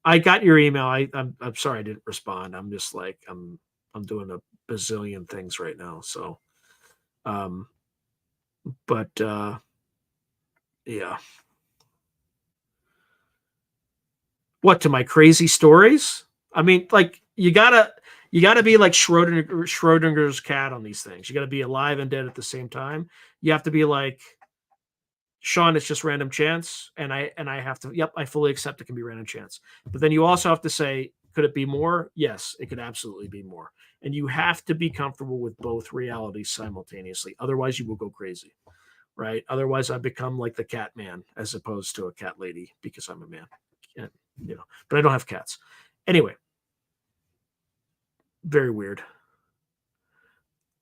I got your email. I'm sorry I didn't respond. I'm just like I'm doing a bazillion things right now. So but yeah. What, to my crazy stories? I mean, like you gotta be like Schrodinger's cat on these things. You gotta be alive and dead at the same time. You have to be like, Sean, it's just random chance, and I have to. Yep, I fully accept it can be random chance. But then you also have to say, could it be more? Yes, it could absolutely be more. And you have to be comfortable with both realities simultaneously. Otherwise, you will go crazy, right? Otherwise, I become like the cat man as opposed to a cat lady because I'm a man, and, But I don't have cats. Anyway, very weird.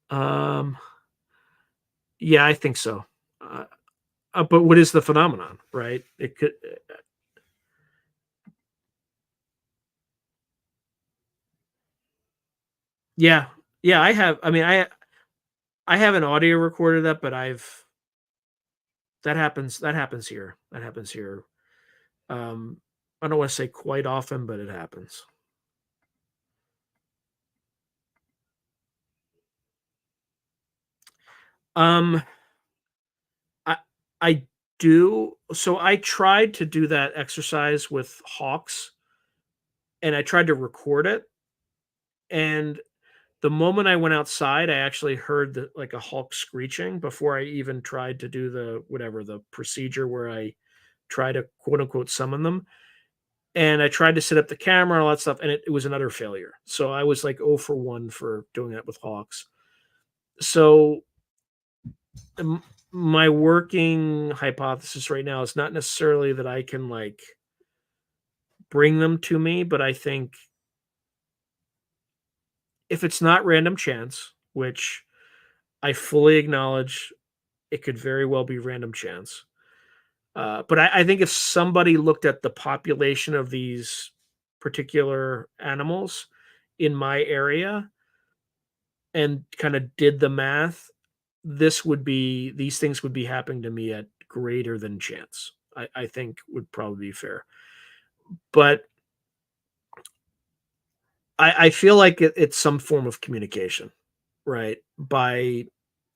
Yeah, I think so. But what is the phenomenon, right? It could. Yeah, yeah. I have. I mean, I haven't audio recorded that, but that happens. That happens here. That happens here. I don't want to say quite often, but it happens. I do. So I tried to do that exercise with hawks, and I tried to record it. And the moment I went outside, I actually heard like a hawk screeching before I even tried to do the procedure where I try to quote unquote summon them. And I tried to set up the camera and all that stuff, and it was an utter failure. So I was like 0 for 1 for doing that with hawks. So my working hypothesis right now is not necessarily that I can like bring them to me, but I think if it's not random chance, which I fully acknowledge it could very well be random chance. But I think if somebody looked at the population of these particular animals in my area and kind of did the math, these things would be happening to me at greater than chance. I think would probably be fair. But I feel like it's some form of communication, right? By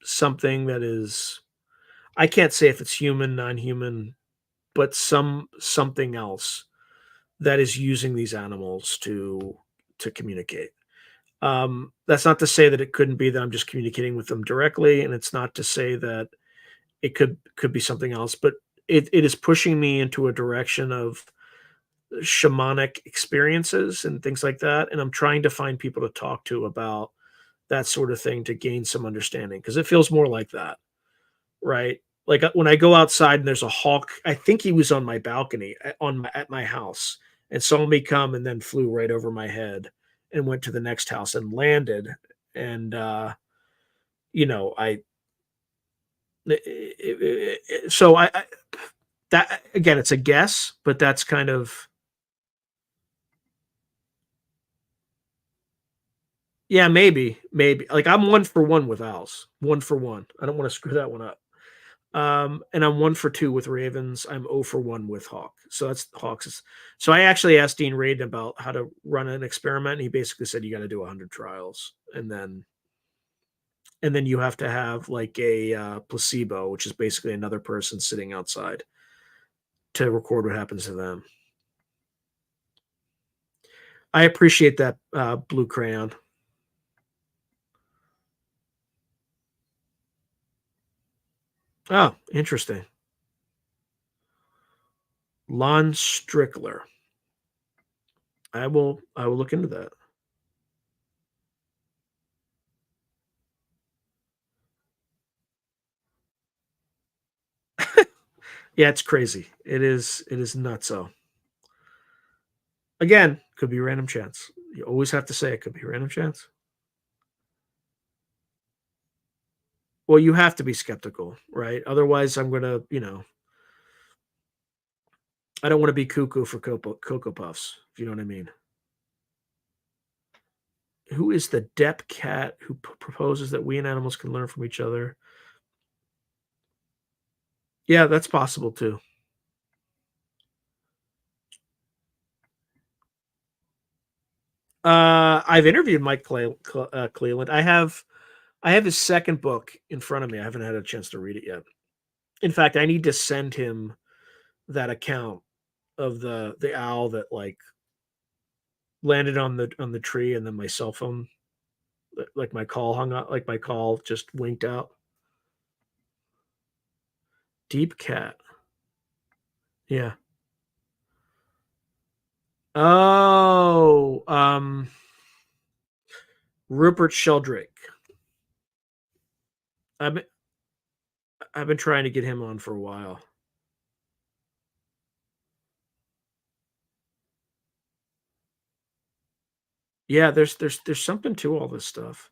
something that is, I can't say if it's human, non-human, but something else that is using these animals to communicate. That's not to say that it couldn't be that I'm just communicating with them directly, and it's not to say that it could be something else, but it is pushing me into a direction of shamanic experiences and things like that. And I'm trying to find people to talk to about that sort of thing to gain some understanding because it feels more like that, right? Like when I go outside and there's a hawk, I think he was on my balcony at my house and saw me come and then flew right over my head and went to the next house and landed. And you know, so I that again, it's a guess, but that's kind of, yeah, maybe. Like I'm 1 for 1 with owls. 1 for 1. I don't want to screw that one up. And I'm 1 for 2 with ravens. I'm 0 for 1 with hawk. So that's hawks. So I actually asked Dean Radin about how to run an experiment. And he basically said you got to do 100 trials, and then you have to have like a placebo, which is basically another person sitting outside to record what happens to them. I appreciate that, blue crayon. Oh, interesting. Lon Strickler. I will look into that. Yeah, it's crazy. It is nuts. So again, could be random chance. You always have to say it could be random chance. Well, you have to be skeptical, right? Otherwise, I'm gonna, I don't want to be cuckoo for Cocoa Puffs, if you know what I mean. Who is the Depp cat who proposes that we and animals can learn from each other? Yeah, that's possible too. I've interviewed Mike Cleland. I have his second book in front of me. I haven't had a chance to read it yet. In fact, I need to send him that account of the owl that like landed on the tree, and then my cell phone, like my call hung up, like my call just winked out. Deep cat. Yeah. Oh, Rupert Sheldrake. I've been, I've been trying to get him on for a while. Yeah, there's something to all this stuff.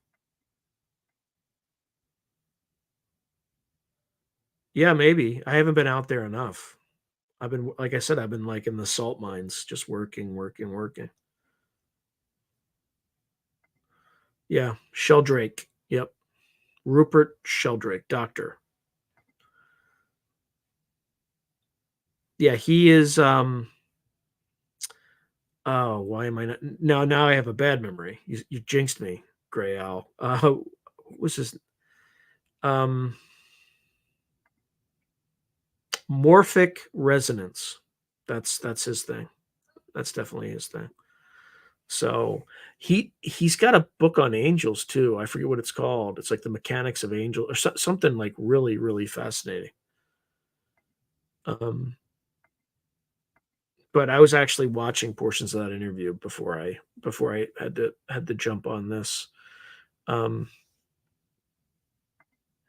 Yeah, maybe. I haven't been out there enough. I've been, like I said, I've been like in the salt mines, just working. Yeah, Sheldrake. Yep, Rupert Sheldrake, doctor. Yeah, he is. Oh, why am I not? Now I have a bad memory. You jinxed me, Gray Owl. What was his? Um, Morphic resonance. That's his thing. That's definitely his thing. So he's got a book on angels too. I forget what it's called. It's like the mechanics of angel or something like really fascinating. Um, but I was actually watching portions of that interview before I had to jump on this. Um,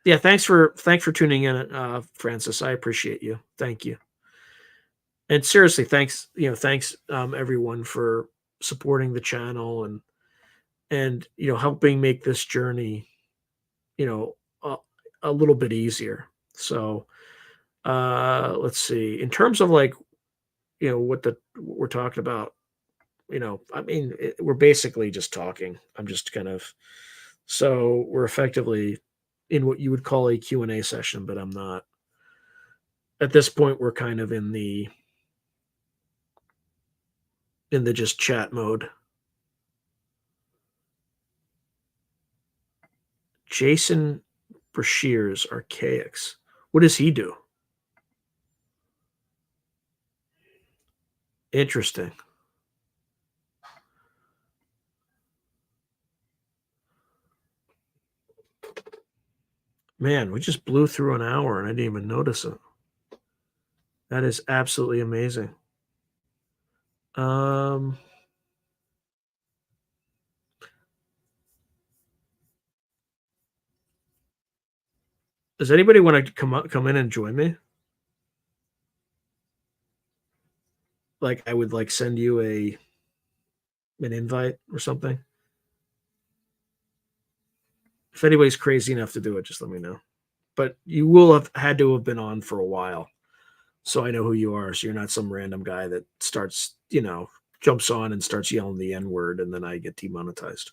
yeah, thanks for tuning in, Francis. I appreciate you. Thank you. And seriously, thanks everyone for supporting the channel and helping make this journey you know a, a little bit easier. So let's see. In terms of like what we're talking about, I mean, we're basically just talking. I'm just kind of so we're effectively in what you would call a Q&A session, but I'm not. At this point, we're kind of in the just chat mode. Jason Brashears Archaics. What does he do? Interesting. Man, we just blew through an hour and I didn't even notice it. That is absolutely amazing. Um, does anybody want to come in and join me? Like, I would like send you a an invite or something. If anybody's crazy enough to do it, just let me know. But you will have had to have been on for a while, so I know who you are. So you're not some random guy that starts, jumps on and starts yelling the N word, and then I get demonetized.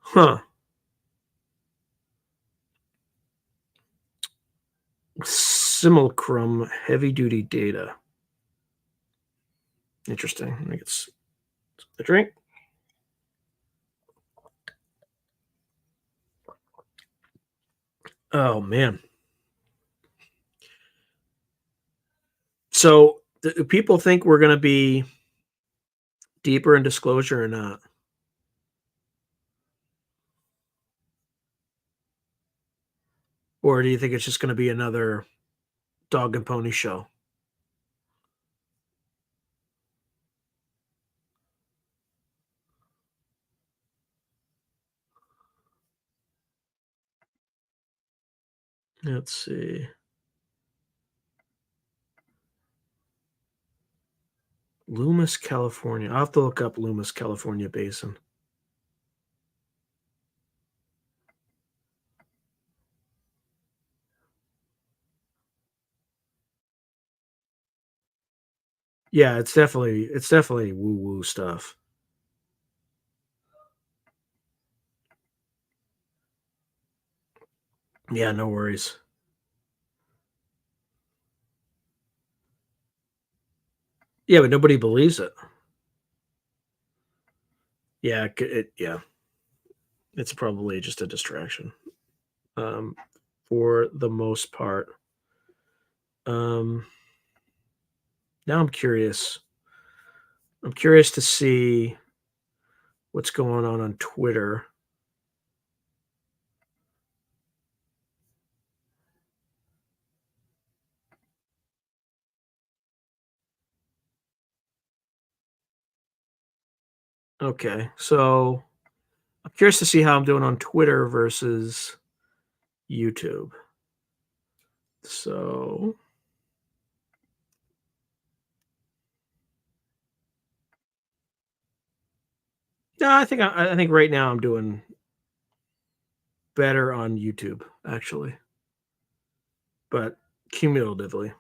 Huh. Simulacrum heavy duty data. Interesting. I think it's a drink. Oh man. So do people think we're going to be deeper in disclosure or not? Or do you think it's just going to be another dog and pony show? Let's see. Loomis, California. I'll have to look up Loomis, California Basin. Yeah, it's definitely woo-woo stuff. Yeah, no worries. Yeah, but nobody believes it. Yeah, yeah. It's probably just a distraction. For the most part. Um Now I'm curious. I'm curious to see what's going on Twitter. Okay, so I'm curious to see how I'm doing on Twitter versus YouTube. So no, I think right now I'm doing better on YouTube actually, but cumulatively.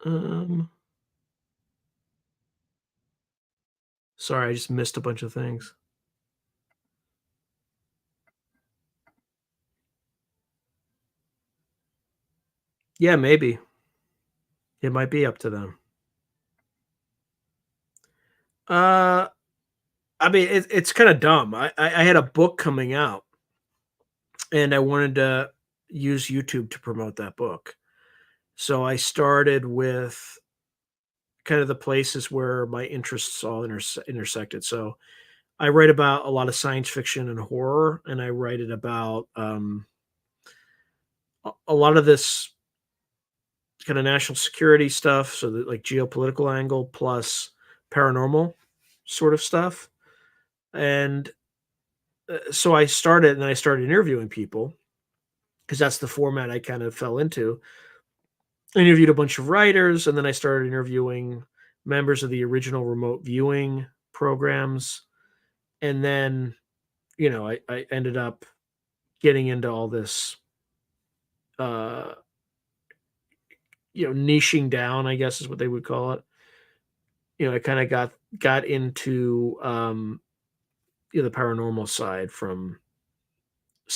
Um, Sorry, I just missed a bunch of things. Yeah, maybe it might be up to them. Uh, I mean, it's kind of dumb. I had a book coming out, and I wanted to use YouTube to promote that book. So I started with kind of the places where my interests all intersected. So I write about a lot of science fiction and horror, and I write it about a lot of this kind of national security stuff, so that like geopolitical angle plus paranormal sort of stuff. And so I started, and I started interviewing people because that's the format I kind of fell into. I interviewed a bunch of writers, and then I started interviewing members of the original remote viewing programs. And then, I ended up getting into all this, uh, niching down, I guess is what they would call it. I kind of got into the paranormal side from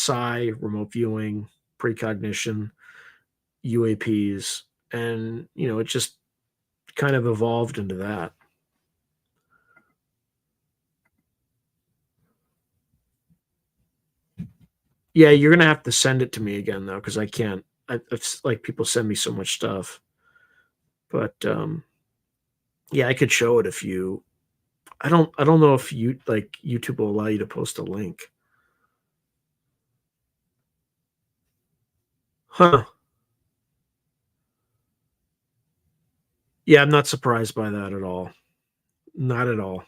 remote viewing, precognition, UAPs, and it just kind of evolved into that. Yeah, you're gonna have to send it to me again though, because I can't. It's like people send me so much stuff, but yeah, I could show it if you. I don't know if YouTube will allow you to post a link. Huh. Yeah, I'm not surprised by that at all. Not at all.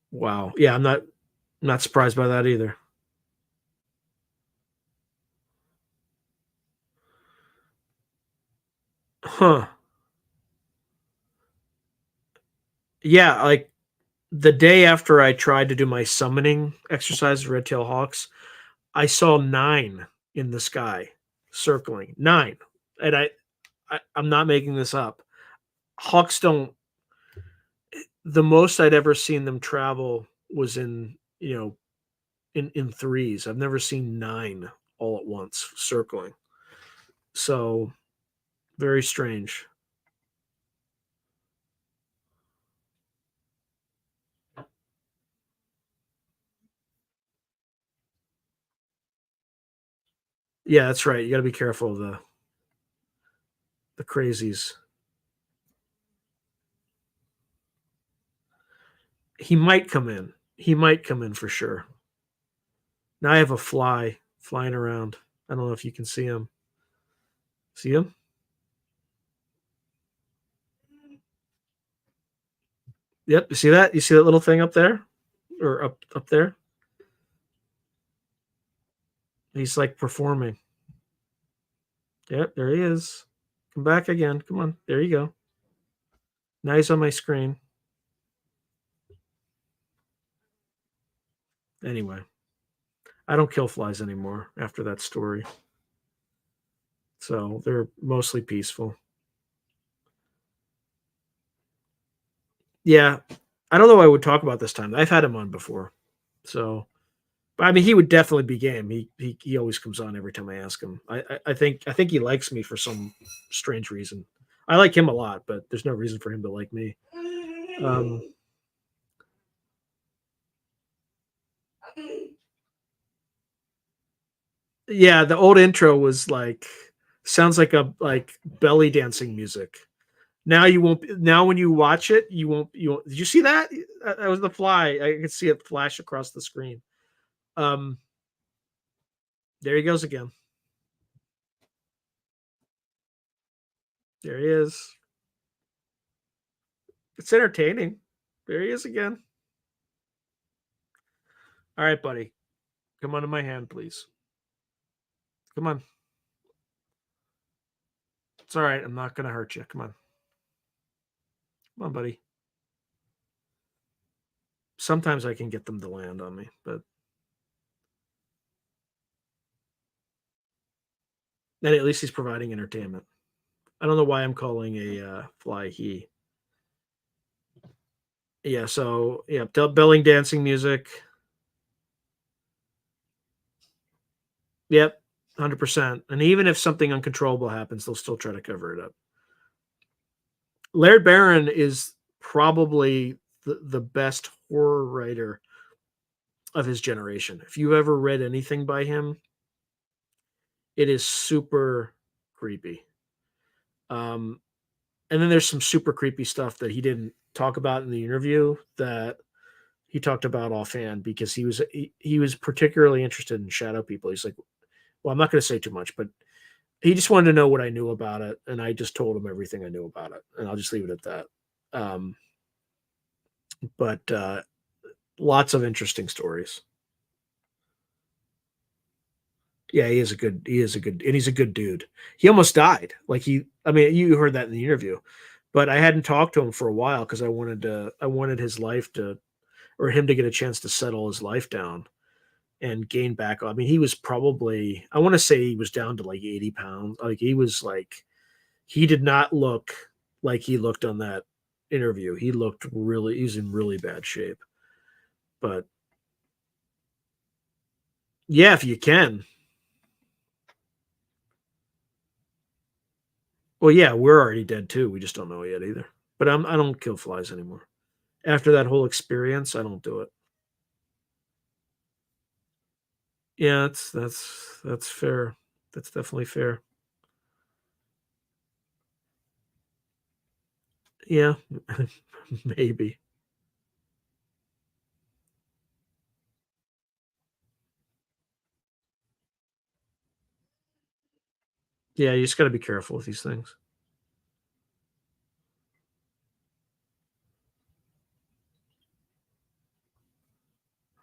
Wow. Yeah, I'm not surprised by that either. Huh. Yeah, like the day after I tried to do my summoning exercise, red tail hawks, I saw 9 in the sky circling. 9. And I'm not making this up. Hawks don't the most I'd ever seen them travel was in, in threes. I've never seen 9 all at once circling. So, very strange. Yeah, that's right. You got to be careful of the crazies. He might come in. He might come in for sure. Now I have a fly flying around. I don't know if you can see him. See him? Yep. You see that? You see that little thing up there, or up there? He's like performing. Yep, there he is. Come back again. Come on. There you go. Now he's on my screen. Anyway, I don't kill flies anymore after that story. So they're mostly peaceful. Yeah. I don't know why I would talk about this time. I've had him on before. So, but I mean, he would definitely be game. He always comes on every time I ask him. I think he likes me for some strange reason. I like him a lot, but there's no reason for him to like me. Um, yeah, the old intro was like sounds like a like belly dancing music. Now you won't. Now when you watch it, you won't. You won't, did you see that? That was the fly. I could see it flash across the screen. Um, there he goes again. There he is. It's entertaining. There he is again. All right, buddy. Come on to my hand, please. Come on. It's all right. I'm not going to hurt you. Come on. Come on, buddy. Sometimes I can get them to land on me, but then at least he's providing entertainment. I don't know why I'm calling a fly he. Yeah, so yeah, belling dancing music. Yep, 100%. And even if something uncontrollable happens, they'll still try to cover it up. Laird Barron is probably the best horror writer of his generation. If you've ever read anything by him, it is super creepy. Um, and then there's some super creepy stuff that he didn't talk about in the interview that he talked about offhand because he was particularly interested in shadow people. He's like, well, I'm not going to say too much, but he just wanted to know what I knew about it, and I just told him everything I knew about it, and I'll just leave it at that. But lots of interesting stories. Yeah, and he's a good dude. He almost died. I mean, you heard that in the interview, but I hadn't talked to him for a while because I wanted his life to, or him to get a chance to settle his life down and gain back. I mean, he was probably, I want to say he was down to like 80 pounds. Like he did not look like he looked on that interview. He's in really bad shape. But yeah, if you can. Well, yeah, we're already dead too. We just don't know yet either. But I don't kill flies anymore. After that whole experience, I don't do it. Yeah, that's fair. That's definitely fair. Yeah, maybe. Yeah, you just got to be careful with these things.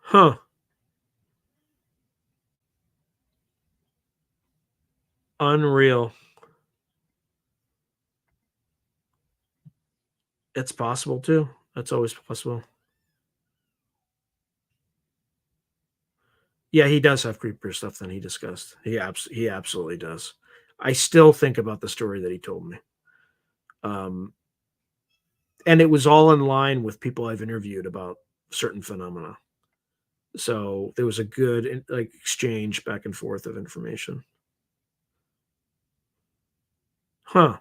Huh. Unreal. It's possible too. That's always possible. Yeah, he does have creepier stuff than he discussed. He absolutely does. I still think about the story that he told me. And it was all in line with people I've interviewed about certain phenomena. So there was a good like exchange back and forth of information. Huh.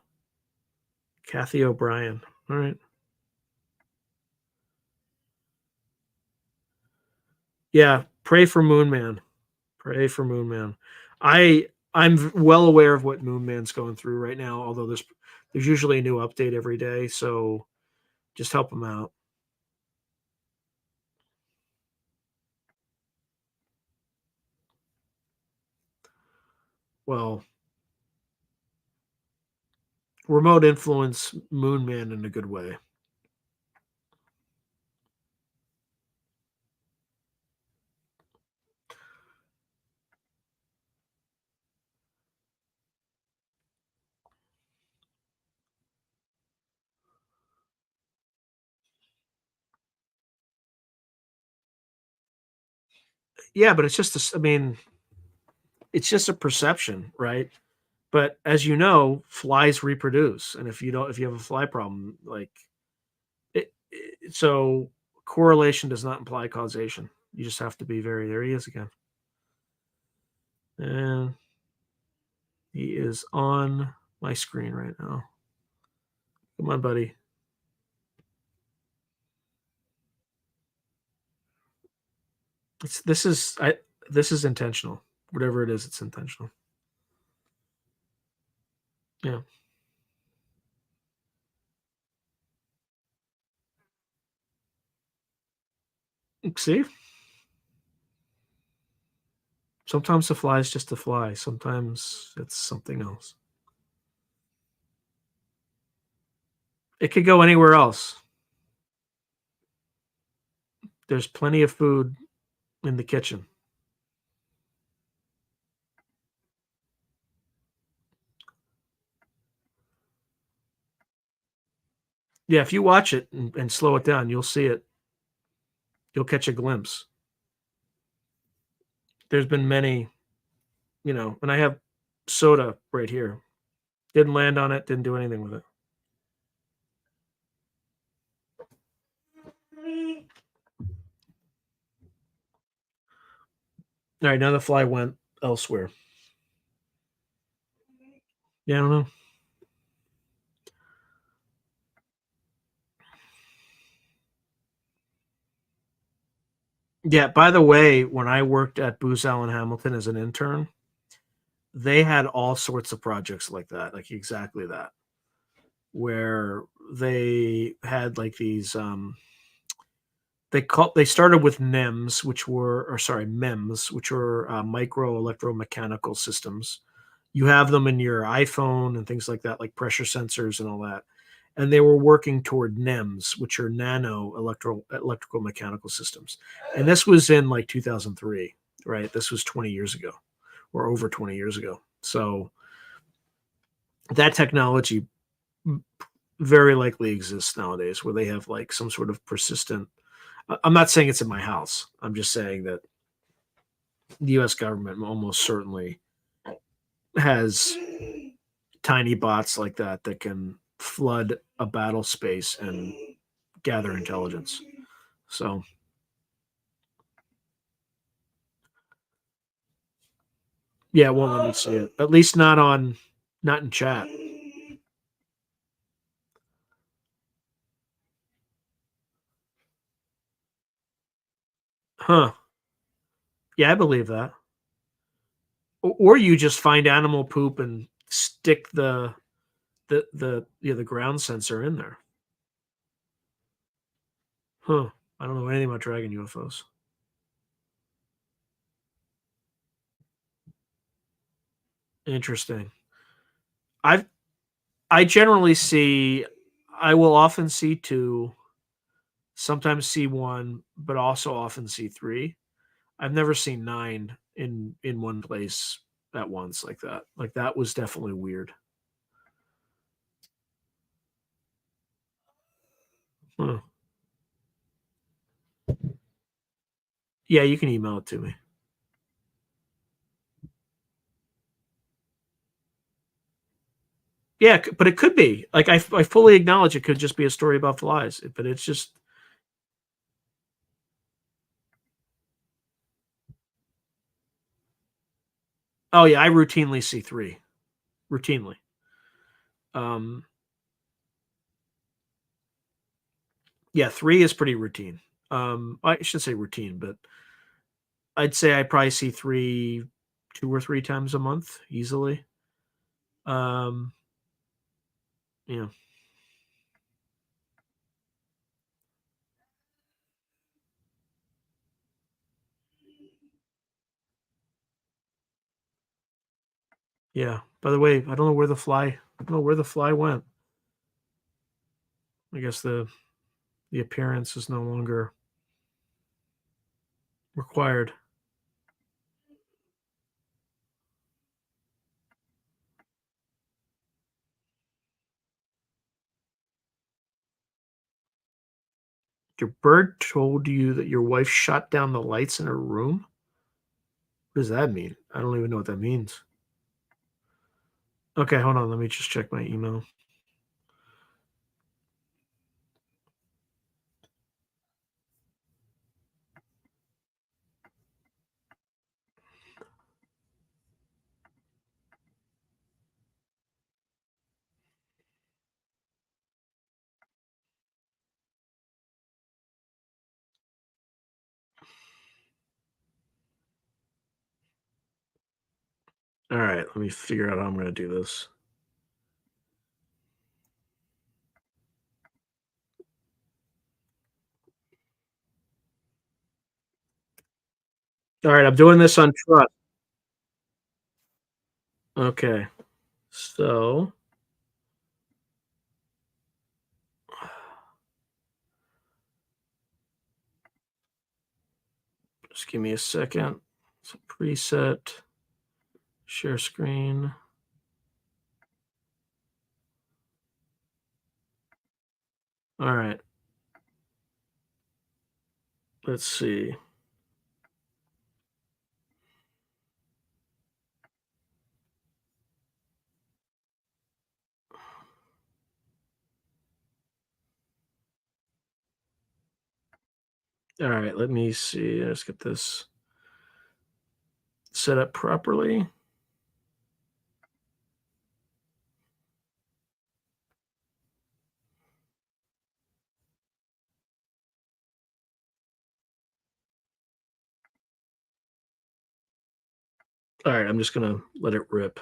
Kathy O'Brien. All right. Yeah. Pray for Moon Man. Pray for Moon Man. I'm well aware of what Moon Man's going through right now, although there's usually a new update every day. So just help him out. Well, remote influence Moon Man in a good way. Yeah, but it's just I mean, it's just a perception, right? But as you know, flies reproduce, and if you have a fly problem, like so correlation does not imply causation. You just have to be very. There he is again, and he is on my screen right now. Come on, buddy. This is intentional. Whatever it is, it's intentional. Yeah. See, sometimes the fly is just a fly. Sometimes it's something else. It could go anywhere else. There's plenty of food in the kitchen. Yeah, if you watch it and slow it down, you'll see it. You'll catch a glimpse. There's been many, and I have soda right here. Didn't land on it, didn't do anything with it. All right, now the fly went elsewhere. Yeah, I don't know. Yeah, by the way, when I worked at Booz Allen Hamilton as an intern, they had all sorts of projects like that, like exactly that, where they had like these they started with NEMS, MEMS, which were micro electromechanical systems. You have them in your iPhone and things like that, like pressure sensors and all that. And they were working toward NEMS, which are nano electrical mechanical systems. And this was in like 2003, right? This was 20 years ago or over 20 years ago. So that technology very likely exists nowadays where they have like some sort of persistent. I'm not saying it's in my house. I'm just saying that the US government almost certainly has tiny bots like that can flood a battle space and gather intelligence. So, yeah, it won't let me see it. At least not in chat. Huh. Yeah, I believe that. Or you just find animal poop and stick the ground sensor in there. Huh. I don't know anything about dragon UFOs. Interesting. I've I generally see I will often see two, sometimes see one, but also often see three. I've never seen nine in one place at once like that. Like that was definitely weird. Huh. Yeah, you can email it to me. Yeah, but it could be. Like, I fully acknowledge it could just be a story about flies, but it's just oh, yeah, I routinely see 3. Routinely. Um, yeah, 3 is pretty routine. I should say routine, but I'd say I probably see 3 2 or 3 times a month easily. Um, yeah. Yeah. By the way, I don't know where the fly went. I guess the appearance is no longer required. Your bird told you that your wife shot down the lights in her room? What does that mean? I don't even know what that means. Okay, hold on. Let me just check my email. All right, let me figure out how I'm going to do this. All right, I'm doing this on trust. Okay, so just give me a second. So preset, share screen. All right, let's see. All right, let me see. Let's get this set up properly. All right, I'm just going to let it rip.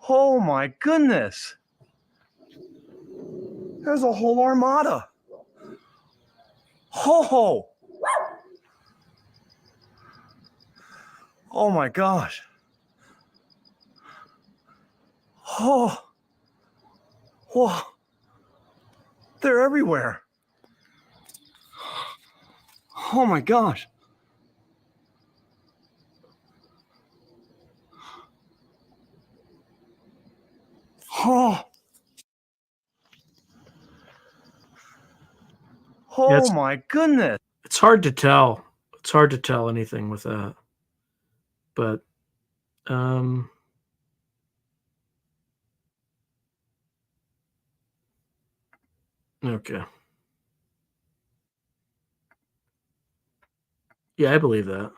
Oh my goodness. There's a whole armada. Ho! Oh my gosh. Oh. Whoa. They're everywhere. Oh my gosh. Oh. Oh my goodness. It's hard to tell. It's hard to tell anything with that. But okay. Yeah, I believe that.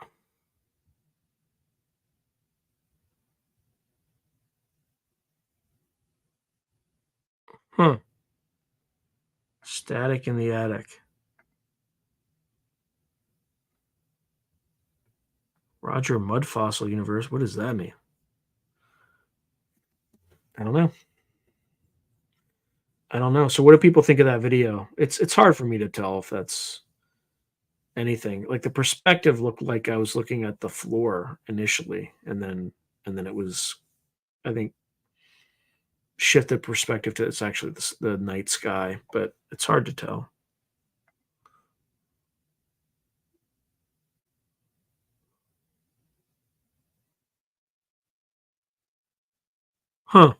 Huh. Static in the attic. Roger Mud Fossil Universe. What does that mean? I don't know. I don't know. So what do people think of that video? It's hard for me to tell if that's anything. Like the perspective looked like I was looking at the floor initially, and then it was, I think, shifted perspective to it's actually the night sky, but it's hard to tell. Huh.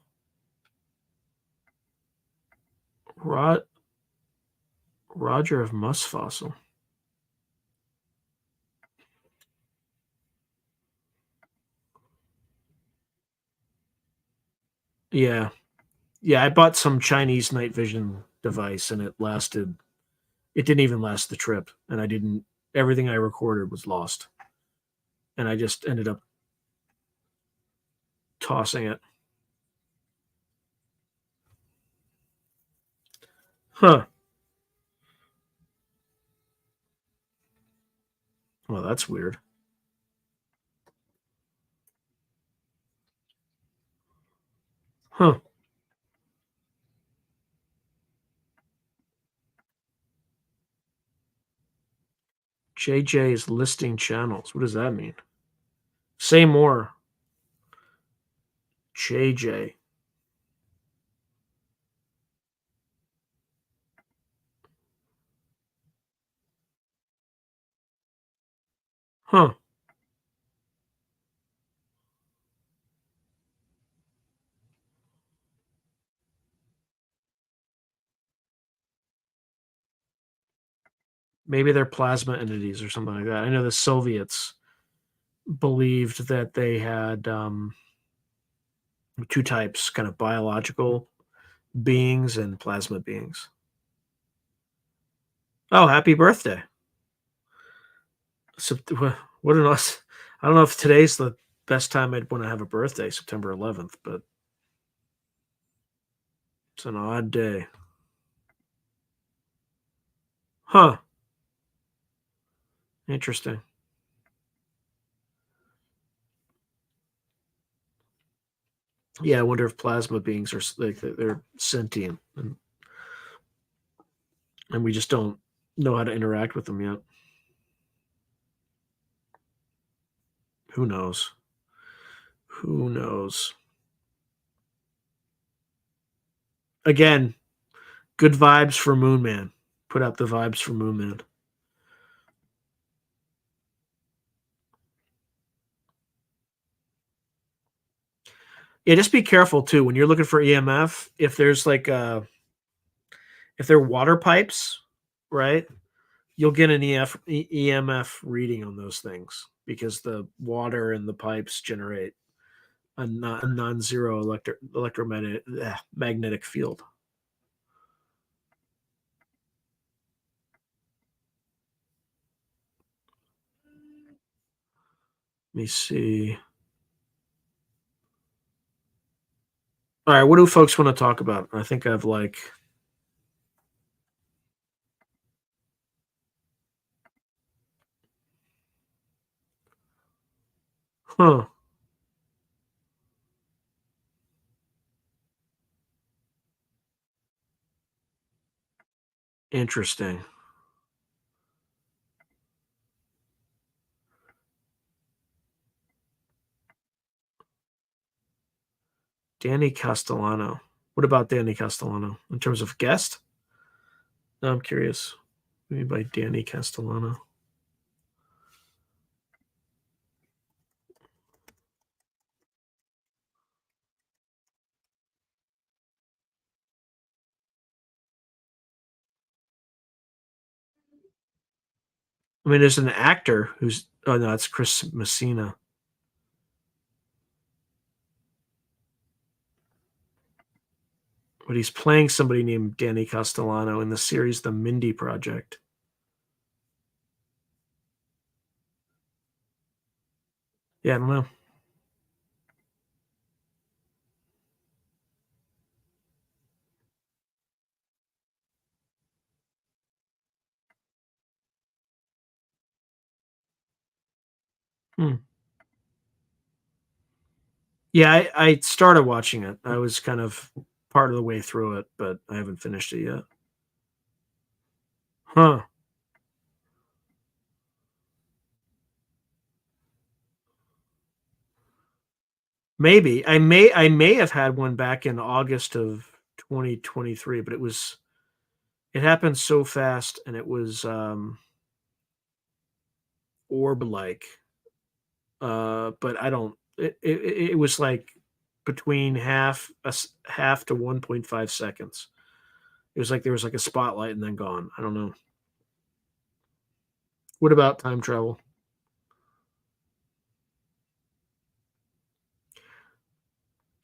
Roger of Muss fossil. Yeah. Yeah, I bought some Chinese night vision device and it didn't even last the trip. And everything I recorded was lost. And I just ended up tossing it. Huh. Well, that's weird. Huh. JJ is listing channels. What does that mean? Say more. JJ. Huh. Maybe they're plasma entities or something like that. I know the Soviets believed that they had two types, kind of biological beings and plasma beings. Oh, happy birthday. So, what an awesome. I don't know if today's the best time I'd want to have a birthday, September 11th, but it's an odd day. Huh. Interesting. Yeah, I wonder if plasma beings are like they're sentient and we just don't know how to interact with them yet. Who knows? Who knows? Again, good vibes for Moon Man. Put out the vibes for Moon Man. Yeah, just be careful too when you're looking for EMF. If there's like if they're water pipes, right? You'll get an EMF reading on those things because the water and the pipes generate a non-zero magnetic field. Let me see. All right, what do folks want to talk about? I think I've like. Huh. Interesting. Danny Castellano. What about Danny Castellano in terms of guest? No, I'm curious. What do you mean by Danny Castellano? I mean, there's an actor who's. Oh no, it's Chris Messina. But he's playing somebody named Danny Castellano in the series The Mindy Project. Yeah, I don't know. Yeah, I started watching it. I was kind of part of the way through it, but I haven't finished it yet. Huh. Maybe. I may have had one back in August of 2023, but it happened so fast and it was orb-like. But I don't it was like between half to 1.5 seconds. It was like there was like a spotlight and then gone. I don't know. What about time travel?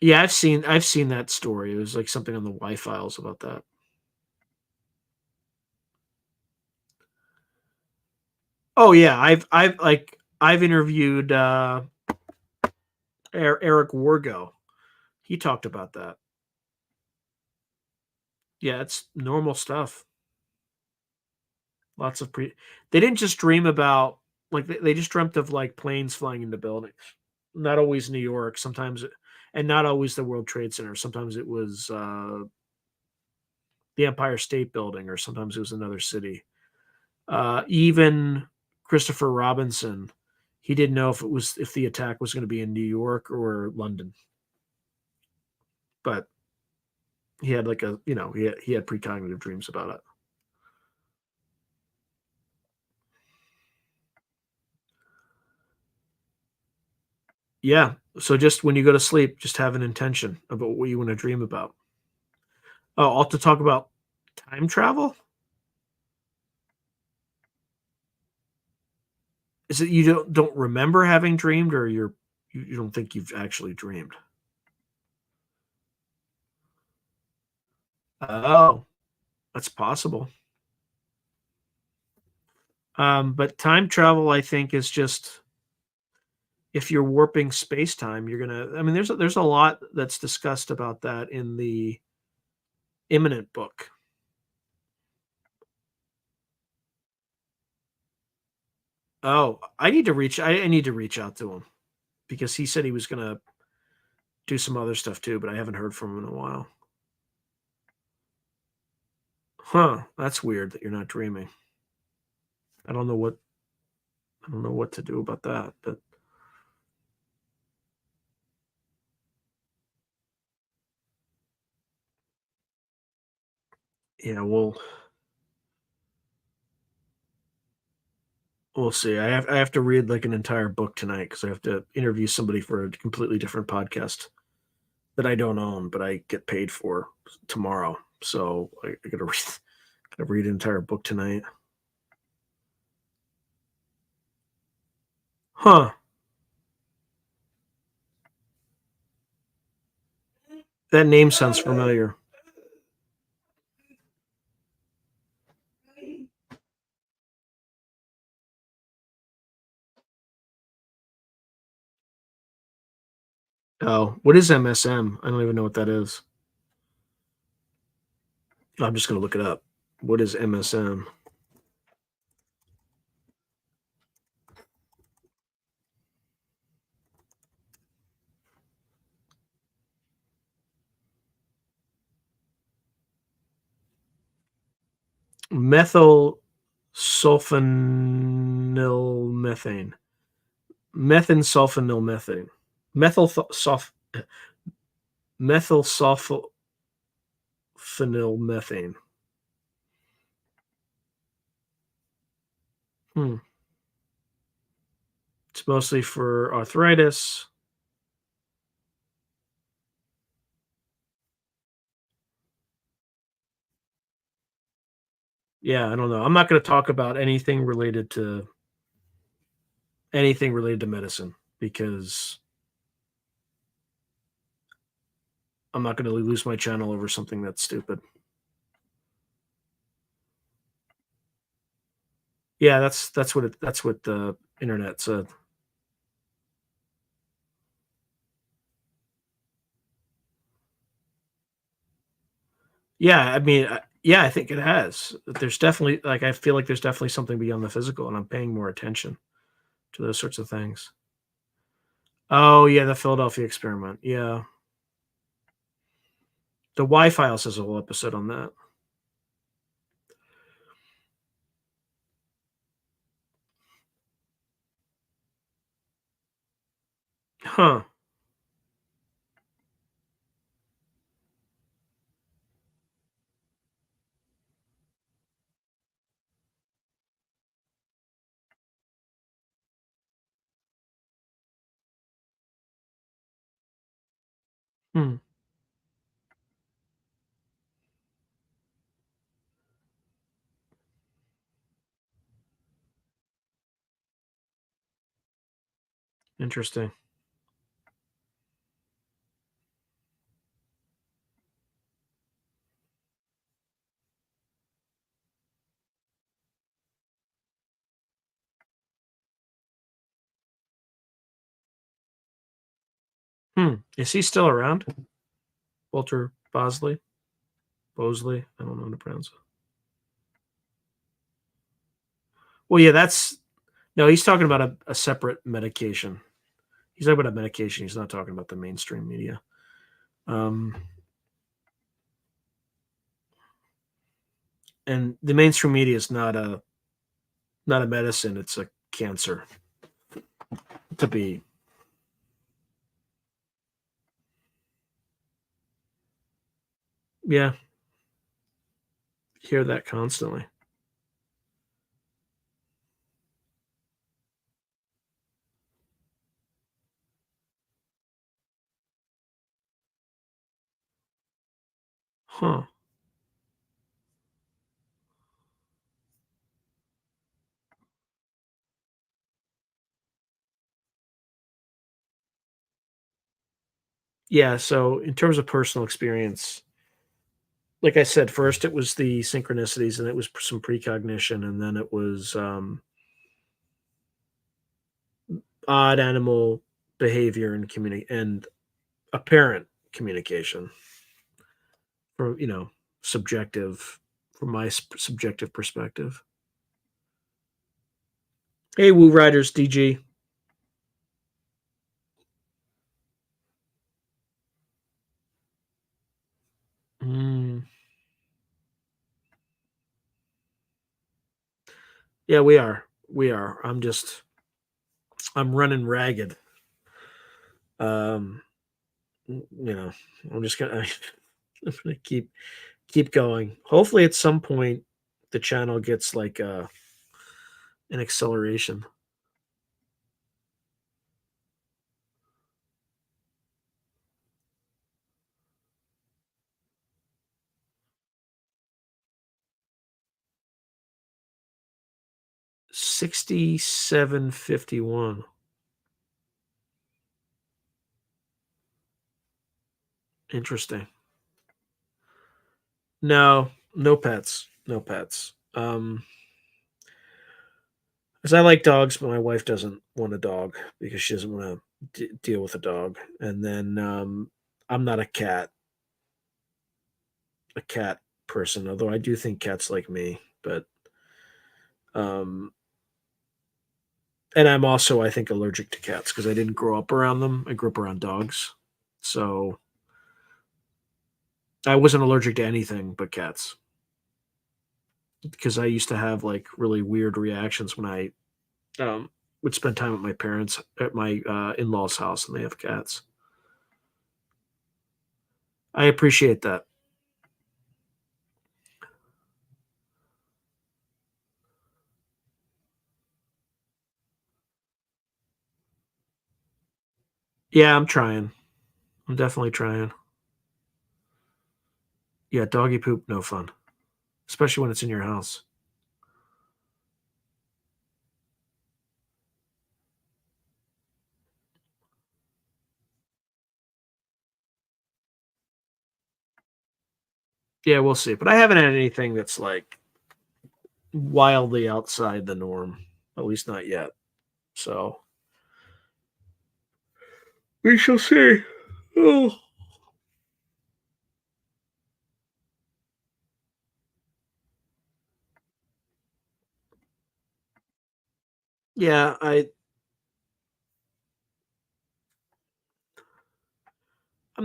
Yeah, I've seen that story. It was like something on the Y files about that. Oh yeah, I've interviewed Eric Wargo. He talked about that. Yeah, it's normal stuff. Lots of They didn't just dream about like they just dreamt of like planes flying into buildings. Not always New York. Sometimes, and not always the World Trade Center. Sometimes it was the Empire State Building, or sometimes it was another city. Even Christopher Robinson, he didn't know if the attack was going to be in New York or London, but he had like he had precognitive dreams about it. Yeah. So just when you go to sleep, just have an intention about what you want to dream about. Oh, all to talk about time travel? Is it you don't remember having dreamed, or you don't think you've actually dreamed? Oh, that's possible. But time travel, I think, is just if you're warping space time, you're gonna. I mean, there's a lot that's discussed about that in the Imminent book. Oh, I need to reach out to him because he said he was gonna do some other stuff too, but I haven't heard from him in a while. Huh, that's weird that you're not dreaming. I don't know what to do about that, but yeah, we'll see. I have to read like an entire book tonight because I have to interview somebody for a completely different podcast that I don't own, but I get paid for tomorrow. So I gotta read an entire book tonight. Huh. That name sounds familiar. Oh, what is MSM? I don't even know what that is. I'm just gonna look it up. What is MSM? Methyl sulfonyl methane. Methyl sulfonyl methane. Methyl sulf methyl sulfonyl methane. Hmm. It's mostly for arthritis. Yeah, I don't know. I'm not going to talk about anything related to medicine because I'm not going to lose my channel over something that's stupid. Yeah, that's what the internet said. Yeah, I mean, yeah, I think it has. There's definitely like I feel like there's definitely something beyond the physical, and I'm paying more attention to those sorts of things. Oh yeah, the Philadelphia experiment. Yeah, the Y Files has a whole episode on that. Huh. Hmm. Interesting. Is he still around? Walter Bosley? Bosley? I don't know how to pronounce it. Well, yeah, no, he's talking about a separate medication. He's talking about a medication. He's not talking about the mainstream media. And the mainstream media is not a medicine. It's a cancer to be. Yeah. Hear that constantly. Huh. Yeah, so in terms of personal experience, like I said, first it was the synchronicities, and it was some precognition, and then it was odd animal behavior and apparent communication from subjective from my subjective perspective. Hey, Woo Riders DG. Yeah, we are. I'm running ragged. I'm just gonna I'm gonna keep going. Hopefully at some point the channel gets like an acceleration. $67.51. Interesting. No pets. No pets. Because I like dogs, but my wife doesn't want a dog because she doesn't want to deal with a dog. And then I'm not a cat person, although I do think cats like me. But and I'm also, I think, allergic to cats because I didn't grow up around them. I grew up around dogs, so I wasn't allergic to anything but cats. Because I used to have like really weird reactions when I would spend time with my parents at my in-laws' house, and they have cats. I appreciate that. Yeah, I'm trying. I'm definitely trying. Yeah, doggy poop, no fun, especially when it's in your house. Yeah, we'll see. But I haven't had anything that's like wildly outside the norm, at least not yet. So we shall see. Oh. Yeah, I'm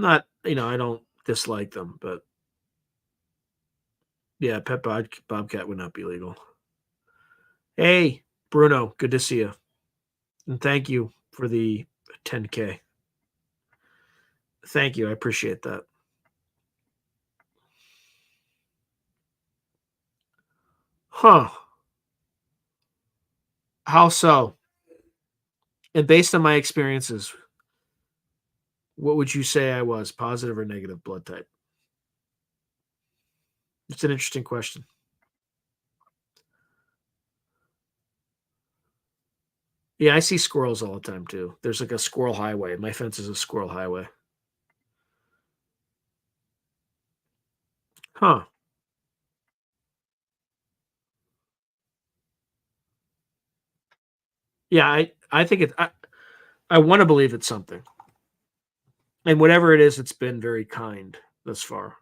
not, I don't dislike them, but yeah, bobcat would not be legal. Hey, Bruno, good to see you. And thank you for the 10K. Thank you. I appreciate that. Huh. How so? And based on my experiences, what would you say I was, positive or negative blood type? It's an interesting question. Yeah, I see squirrels all the time too. There's like a squirrel highway. My fence is a squirrel highway. Huh. Yeah, I think I want to believe it's something. And whatever it is, it's been very kind thus far.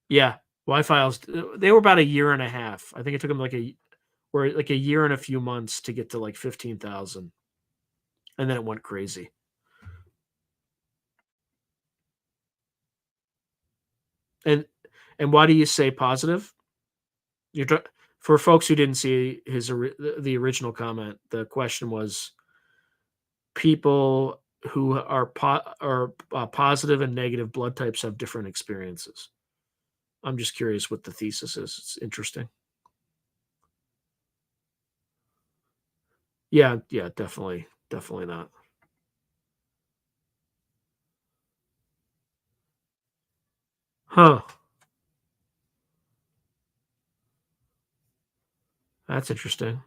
Yeah, Wi-Fi, they were about a year and a half. I think it took them like a year and a few months to get to like 15,000, and then it went crazy. And why do you say positive? For folks who didn't see the original comment, the question was people who are positive and negative blood types have different experiences. I'm just curious what the thesis is. It's interesting. Yeah, definitely not. Huh. That's interesting.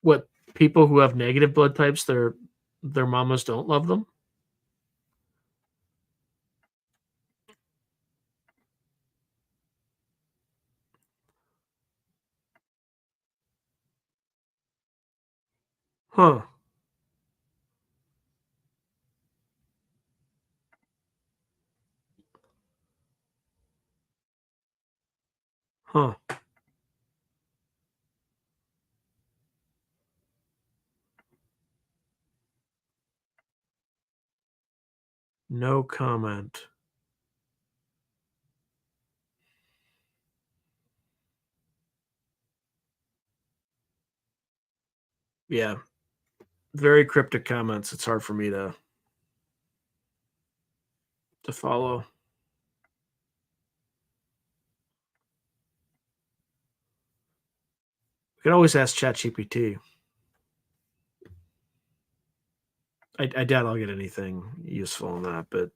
What, people who have negative blood types, their mamas don't love them? Huh. Huh. No comment. Yeah. Very cryptic comments. It's hard for me to follow. You can always ask ChatGPT. I doubt I'll get anything useful in that, but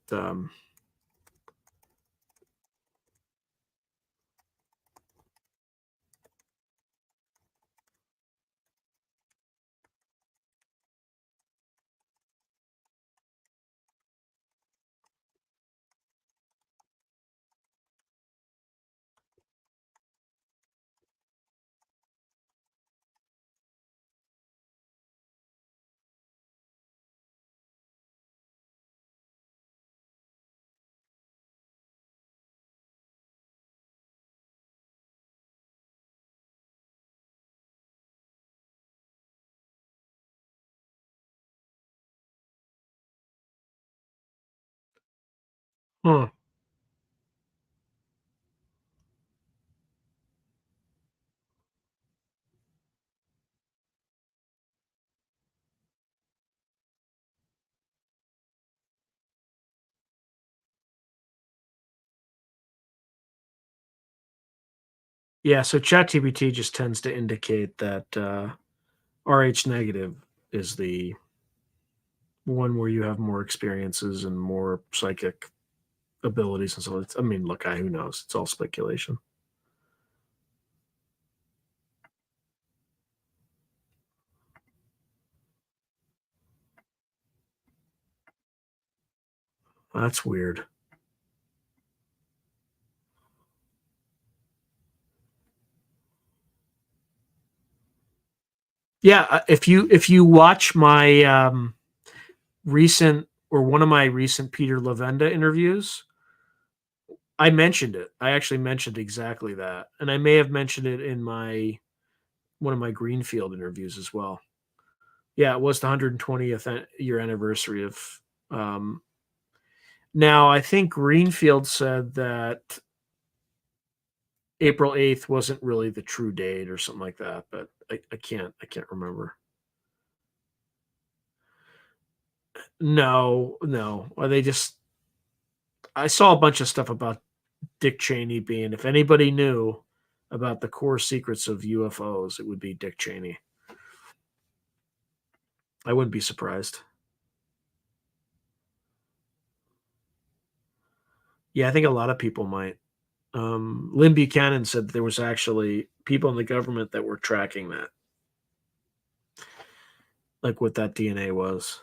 huh. Yeah, so ChatGPT just tends to indicate that RH negative is the one where you have more experiences and more psychic abilities and so on. I mean, look, who knows? It's all speculation. That's weird. Yeah, if you watch my recent or one of my recent Peter Lavenda interviews, I mentioned it. I actually mentioned exactly that, and I may have mentioned it in one of my Greenfield interviews as well. Yeah, it was the 120th year anniversary of. Um, Now, I think Greenfield said that April 8th wasn't really the true date or something like that, but I can't remember. No. They just I saw a bunch of stuff about Dick Cheney being, if anybody knew about the core secrets of UFOs, it would be Dick Cheney. I wouldn't be surprised. Yeah, I think a lot of people might. Lynn Buchanan said there was actually people in the government that were tracking that, like what that DNA was.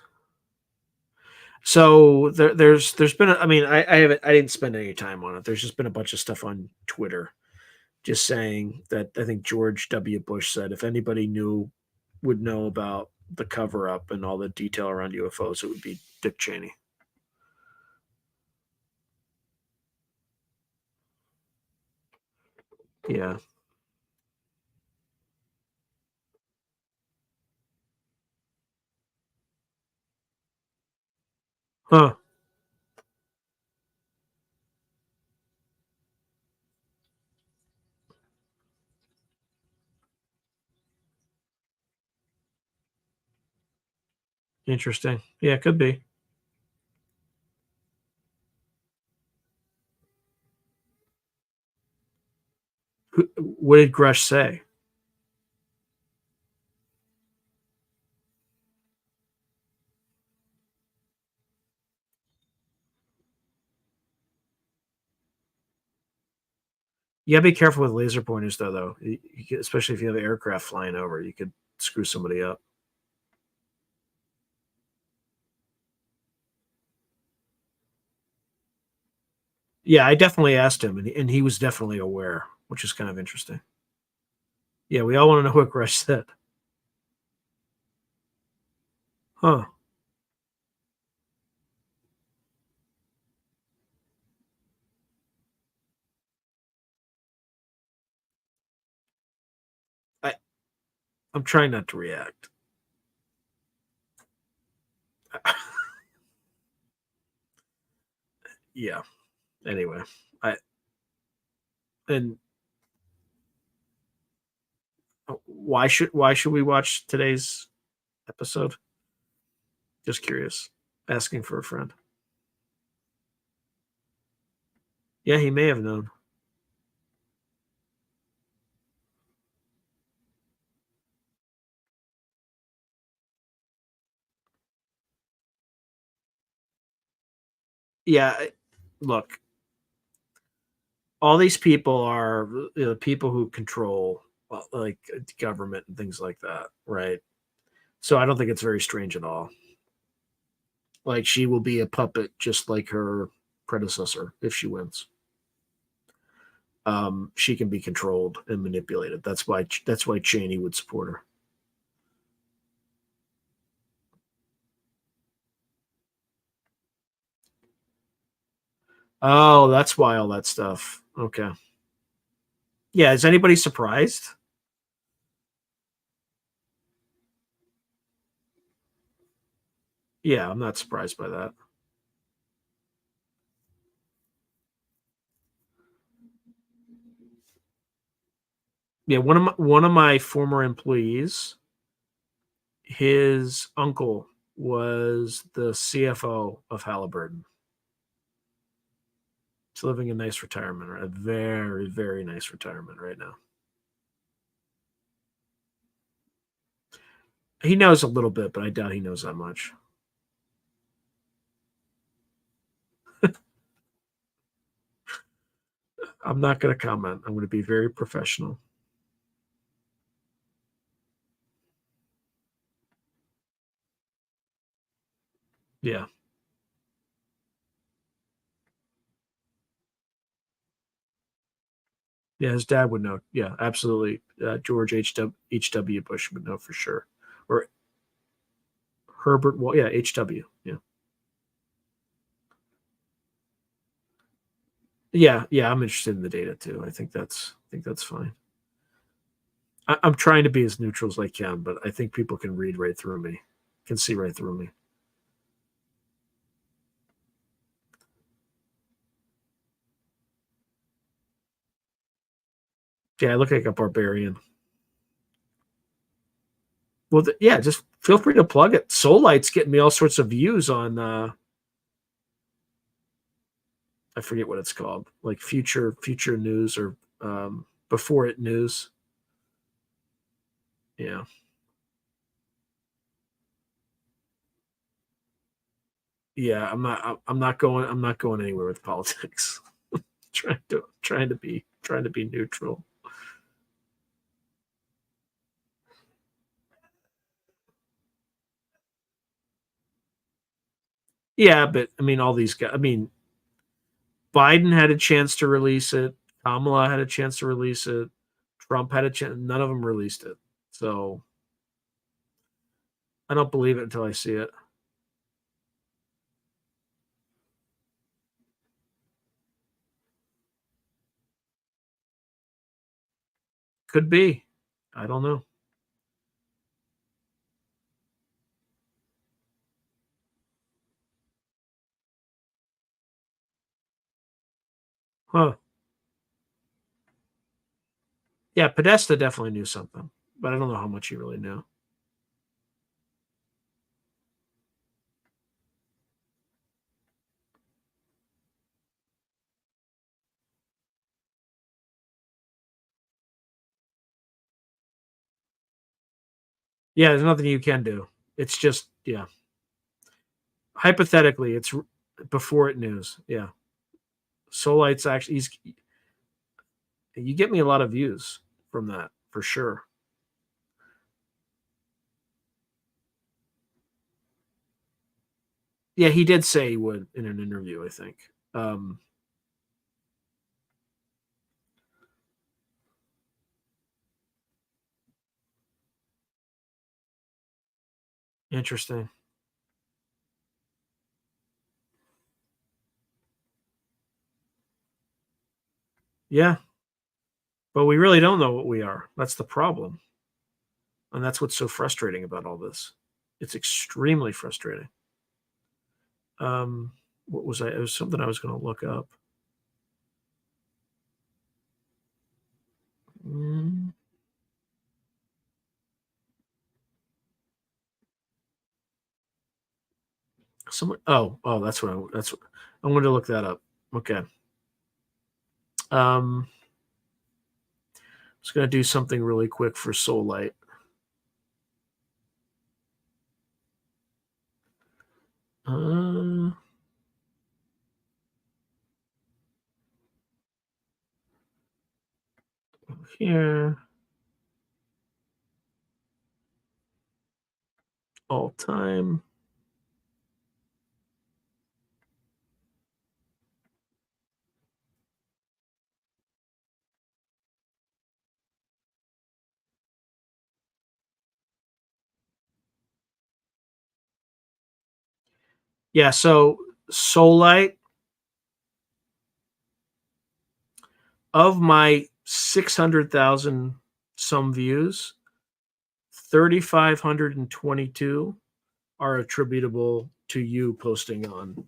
So there's been I mean I didn't spend any time on it. There's just been a bunch of stuff on Twitter just saying that I think George W. Bush said if anybody would know about the cover up and all the detail around UFOs, it would be Dick Cheney. Yeah. Huh. Interesting. Yeah, it could be. What did Grush say? You gotta be careful with laser pointers, though. Especially if you have an aircraft flying over, you could screw somebody up. Yeah, I definitely asked him, and he was definitely aware, which is kind of interesting. Yeah, we all want to know what Grush said. Huh. I'm trying not to react. Yeah. Anyway, I and why should we watch today's episode? Just curious. Asking for a friend. Yeah, he may have known. Yeah, look, all these people are people who control like government and things like that, right? So I don't think it's very strange at all. Like she will be a puppet just like her predecessor if she wins. She can be controlled and manipulated. That's why Cheney would support her. Oh, that's why all that stuff. Okay. Yeah, is anybody surprised? Yeah, I'm not surprised by that. Yeah, one of my former employees, his uncle was the CFO of Halliburton. He's living a nice retirement, right? A very, very nice retirement right now. He knows a little bit, but I doubt he knows that much. I'm not going to comment. I'm going to be very professional. Yeah. Yeah, his dad would know. Yeah, absolutely. George H.W. Bush would know for sure. Or Herbert, well, yeah, H.W. Yeah. Yeah, I'm interested in the data too. I think that's fine. I'm trying to be as neutral as I can, but I think people can read right through me, can see right through me. Yeah, I look like a barbarian. Well, yeah, just feel free to plug it. Soul Light's getting me all sorts of views on. I forget what it's called, like future news or before it news. Yeah. Yeah, I'm not going anywhere with politics. trying to be neutral. Yeah, but I mean, all these guys. I mean, Biden had a chance to release it. Kamala had a chance to release it. Trump had a chance. None of them released it. So I don't believe it until I see it. Could be. I don't know. Huh. Yeah, Podesta definitely knew something, but I don't know how much he really knew. Yeah, there's nothing you can do. It's just, yeah. Hypothetically, it's before it news. Yeah. Solite's actually, you get me a lot of views from that for sure. Yeah, he did say he would in an interview, I think. Interesting. Yeah. But we really don't know what we are. That's the problem. And that's what's so frustrating about all this. It's extremely frustrating. What was I? It was something I was going to look up. Someone. Oh, that's what I wanted to look that up. Okay. I'm just going to do something really quick for Soullight. Here. All time. Yeah, so Soullight, of my 600,000 some views, 3,522 are attributable to you posting on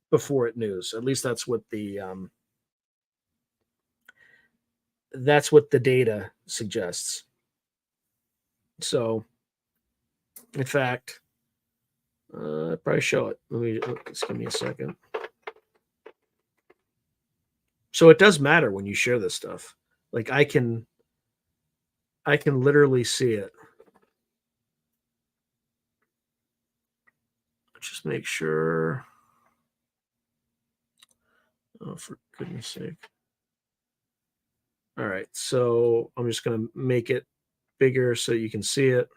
Before It News. At least that's what the data suggests. So, in fact, I'll probably show it. Just give me a second. So it does matter when you share this stuff. Like I can literally see it. Just make sure. Oh, for goodness sake. All right. So I'm just going to make it bigger so you can see it.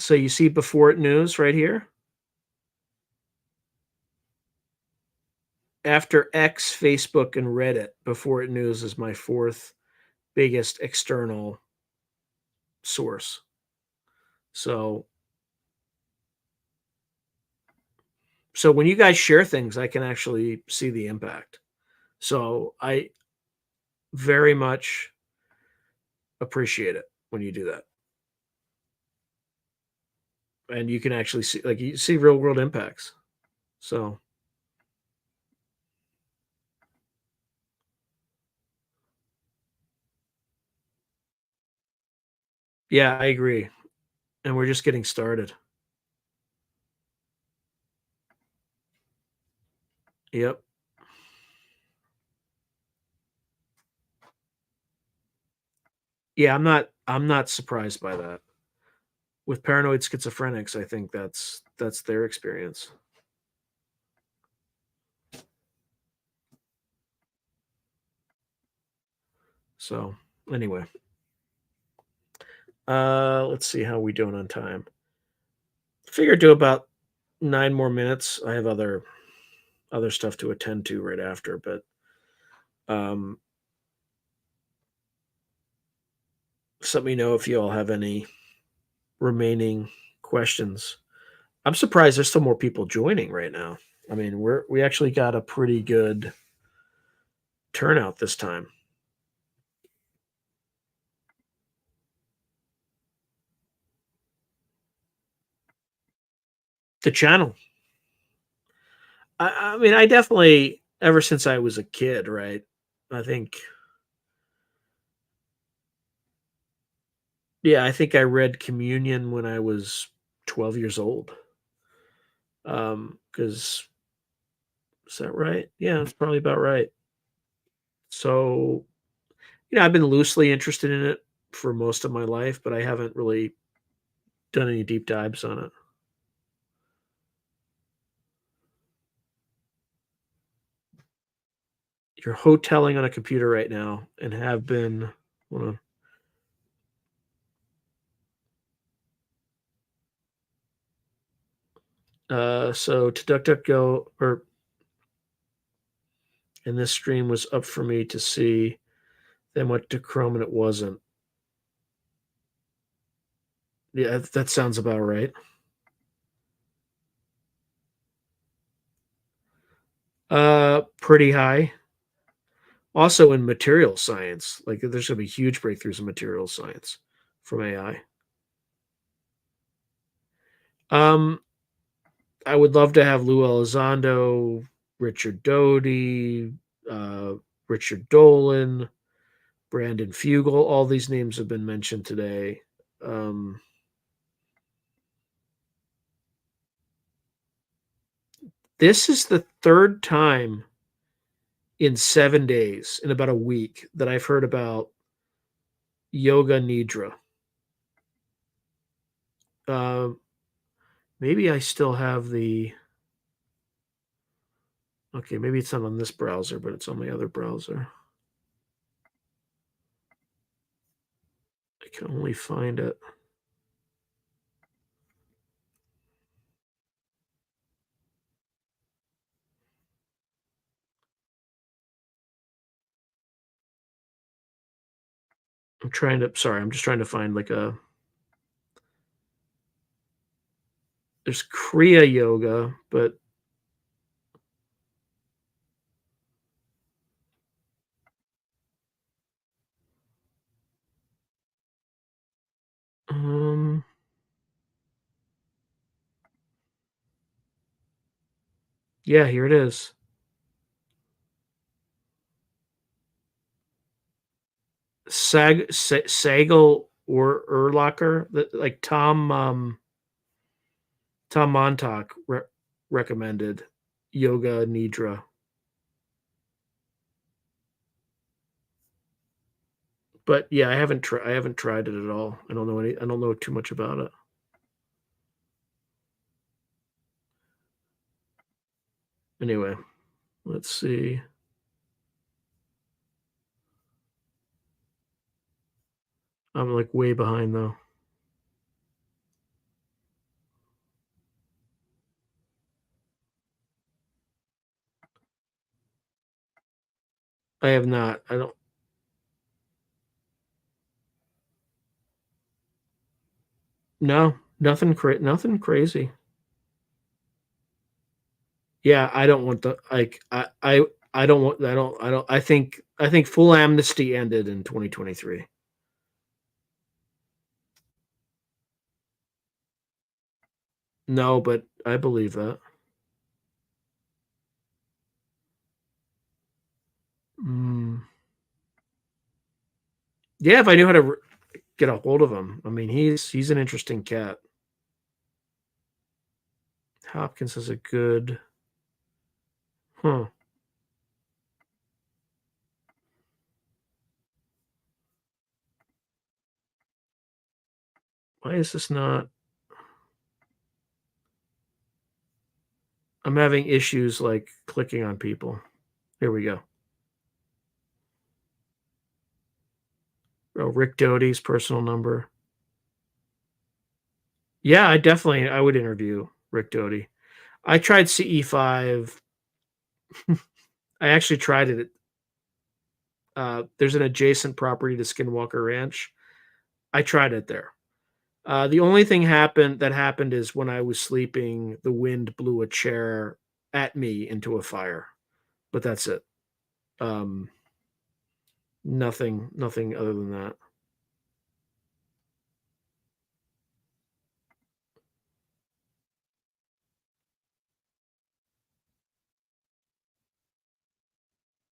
So you see Before It News right here. After X, Facebook, and Reddit, Before It News is my fourth biggest external source. So when you guys share things, I can actually see the impact. So I very much appreciate it when you do that. And you can actually see, like, you see real world impacts. So yeah, I agree. And we're just getting started. Yep. Yeah, I'm not surprised by that. with paranoid schizophrenics, I think that's their experience. So anyway, let's see how we doing on time. Figure do about 9 more minutes. I have other stuff to attend to right after, but let me know if you all have any remaining questions. I'm surprised there's still more people joining right now. I mean, we actually got a pretty good turnout this time. The channel. I mean, I definitely, ever since I was a kid, right? I think I read Communion when I was 12 years old. Because is that right? Yeah, it's probably about right. So, I've been loosely interested in it for most of my life, but I haven't really done any deep dives on it. You're hoteling on a computer right now and have been. Hold on. So to DuckDuckGo, and this stream was up for me to see, then went to Chrome and it wasn't. Yeah, that sounds about right. Pretty high. Also in material science, like there's going to be huge breakthroughs in material science from AI. I would love to have Lou Elizondo, Richard Doty, Richard Dolan, Brandon Fugel. All these names have been mentioned today. This is the third time in 7 days, in about a week, that I've heard about Yoga Nidra. Maybe I still have the. Okay, maybe it's not on this browser, but it's on my other browser. I can only find it. I'm just trying to find like a. There's Kriya Yoga, but. Yeah, here it is. Sagel or Erlacher, like Tom Montauk recommended Yoga Nidra. But yeah, I haven't tried it at all. I don't know too much about it. Anyway, let's see. I'm like way behind though. I have not. I don't. No, nothing crazy. Yeah, I don't want the like. I don't want. I don't. I think full amnesty ended in 2023. No, but I believe that. Yeah, if I knew how to get a hold of him. I mean, he's an interesting cat. Hopkins is a good. Huh. Why is this not? I'm having issues like clicking on people. Here we go. Oh, Rick Doty's personal number. Yeah, I would interview Rick Doty. I tried CE5. I actually tried it. There's an adjacent property to Skinwalker Ranch. I tried it there. The only thing that happened is when I was sleeping, the wind blew a chair at me into a fire. But that's it. Nothing other than that.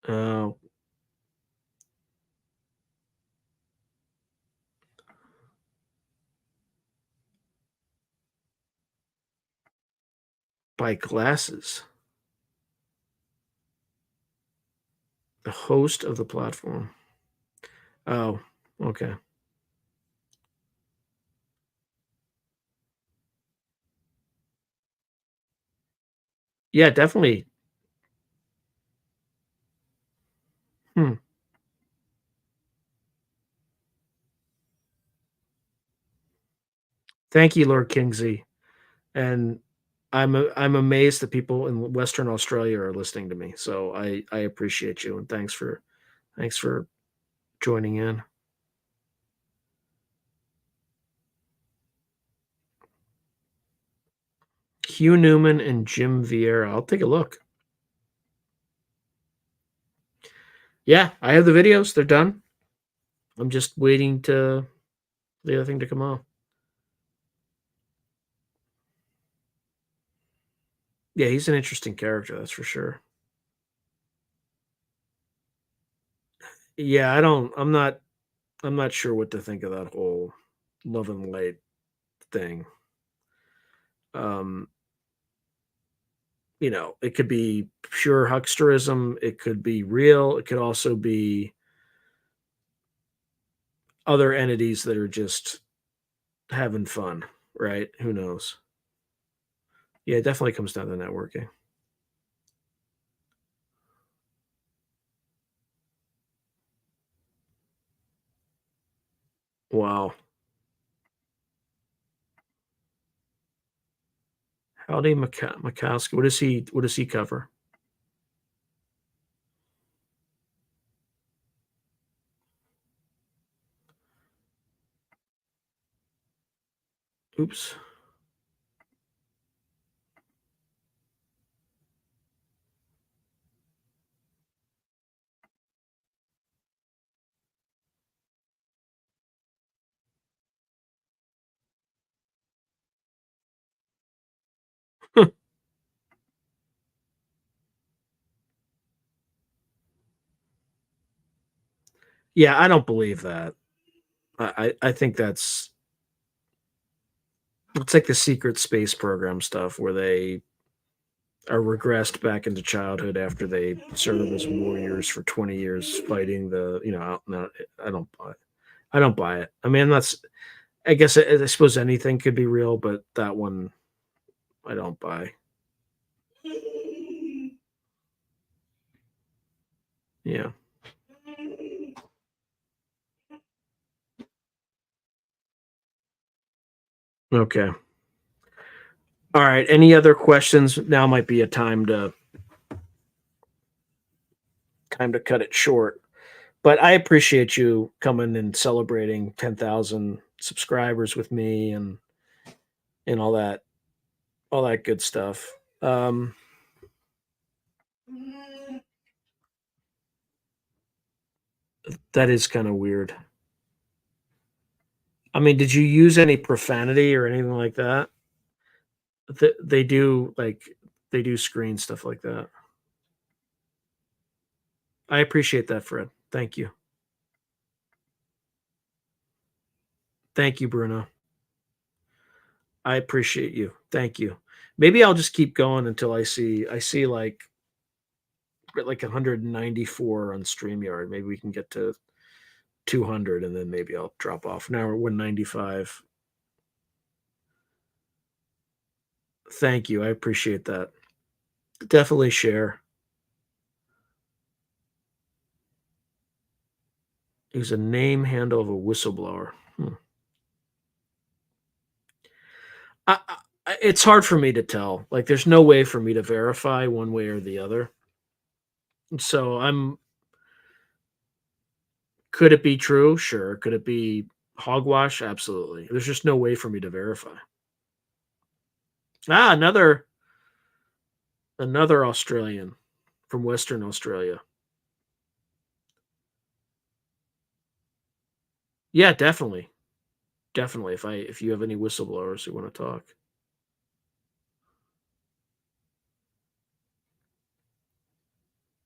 Uh, Buy glasses. The host of the platform. Oh, okay. Yeah, definitely. Thank you, Lord Kingsley. And I'm amazed that people in Western Australia are listening to me. So I appreciate you, and thanks for joining in. Hugh Newman and Jim Vieira. I'll take a look. Yeah, I have the videos. They're done. I'm just waiting to the other thing to come off. Yeah, he's an interesting character, that's for sure. Yeah, I'm not sure what to think of that whole love and light thing. Um, it could be pure hucksterism, it could be real, it could also be other entities that are just having fun, right? Who knows? Yeah, it definitely comes down to networking. Wow. Howdy Mikowski. What does he cover? Oops. Yeah, I don't believe that. I think it's like the secret space program stuff where they are regressed back into childhood after they serve as warriors for 20 years fighting out and out. I don't buy it. I don't buy it. I mean, I guess I suppose anything could be real, but that one I don't buy. Yeah. Okay. All right. Any other questions? Now might be a time to cut it short. But I appreciate you coming and celebrating 10,000 subscribers with me and all that good stuff. That is kind of weird. I mean, did you use any profanity or anything like that? They do screen stuff like that. I appreciate that, Fred. Thank you. Thank you, Bruno. I appreciate you. Thank you. Maybe I'll just keep going until I see like 194 on StreamYard. Maybe we can get to 200 and then maybe I'll drop off. Now we're 195. Thank you. I appreciate that. Definitely share. Use a name handle of a whistleblower. It's hard for me to tell. Like, there's no way for me to verify one way or the other. So could it be true? Sure. Could it be hogwash? Absolutely. There's just no way for me to verify. Another Australian from Western Australia. Yeah, definitely. Definitely. If you have any whistleblowers who want to talk.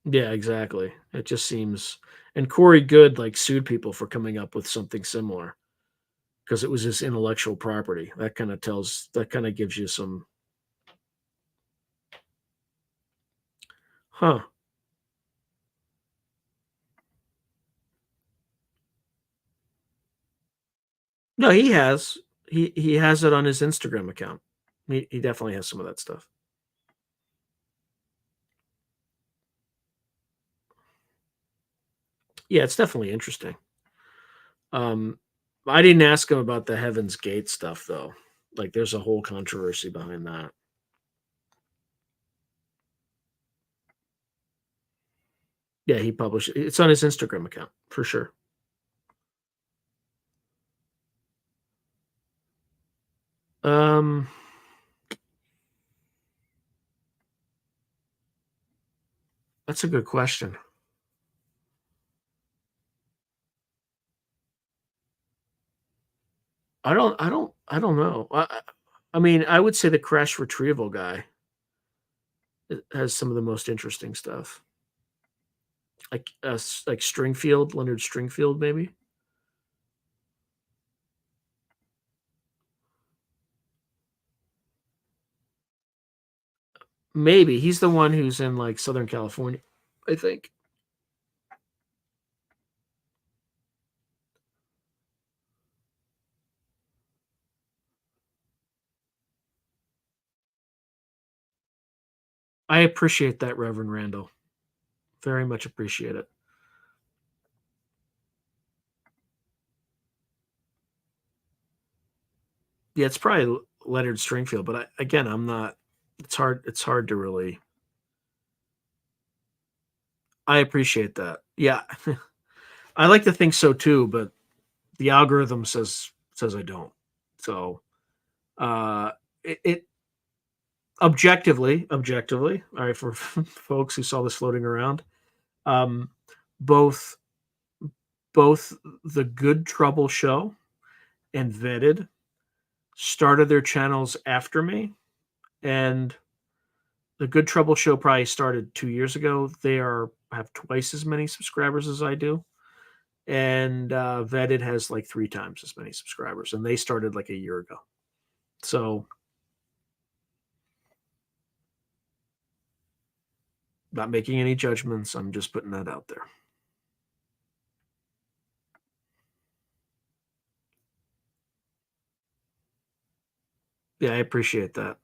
Yeah, exactly. It just seems, and Corey Good like sued people for coming up with something similar because it was his intellectual property. That kind of gives you some, huh. No, he has. He has it on his Instagram account. He definitely has some of that stuff. Yeah, it's definitely interesting. I didn't ask him about the Heaven's Gate stuff though. Like, there's a whole controversy behind that. Yeah, he published it's on his Instagram account for sure. Um, that's a good question. I don't know. I mean, I would say the crash retrieval guy has some of the most interesting stuff. Like Stringfield, Leonard Stringfield, maybe. Maybe he's the one who's in like Southern California, I think. I appreciate that, Reverend Randall. Very much appreciate it. Yeah, it's probably Leonard Stringfield, but again, I'm not. It's hard. It's hard to really. I appreciate that. Yeah, I like to think so too, but the algorithm says I don't. So, uh, it objectively, all right, for folks who saw this floating around, um, both both the Good Trouble Show and Vetted started their channels after me, and the Good Trouble Show probably started 2 years ago. They have twice as many subscribers as I do, and Vetted has like 3 times as many subscribers, and they started like a year ago. So, not making any judgments. I'm just putting that out there. Yeah, I appreciate that.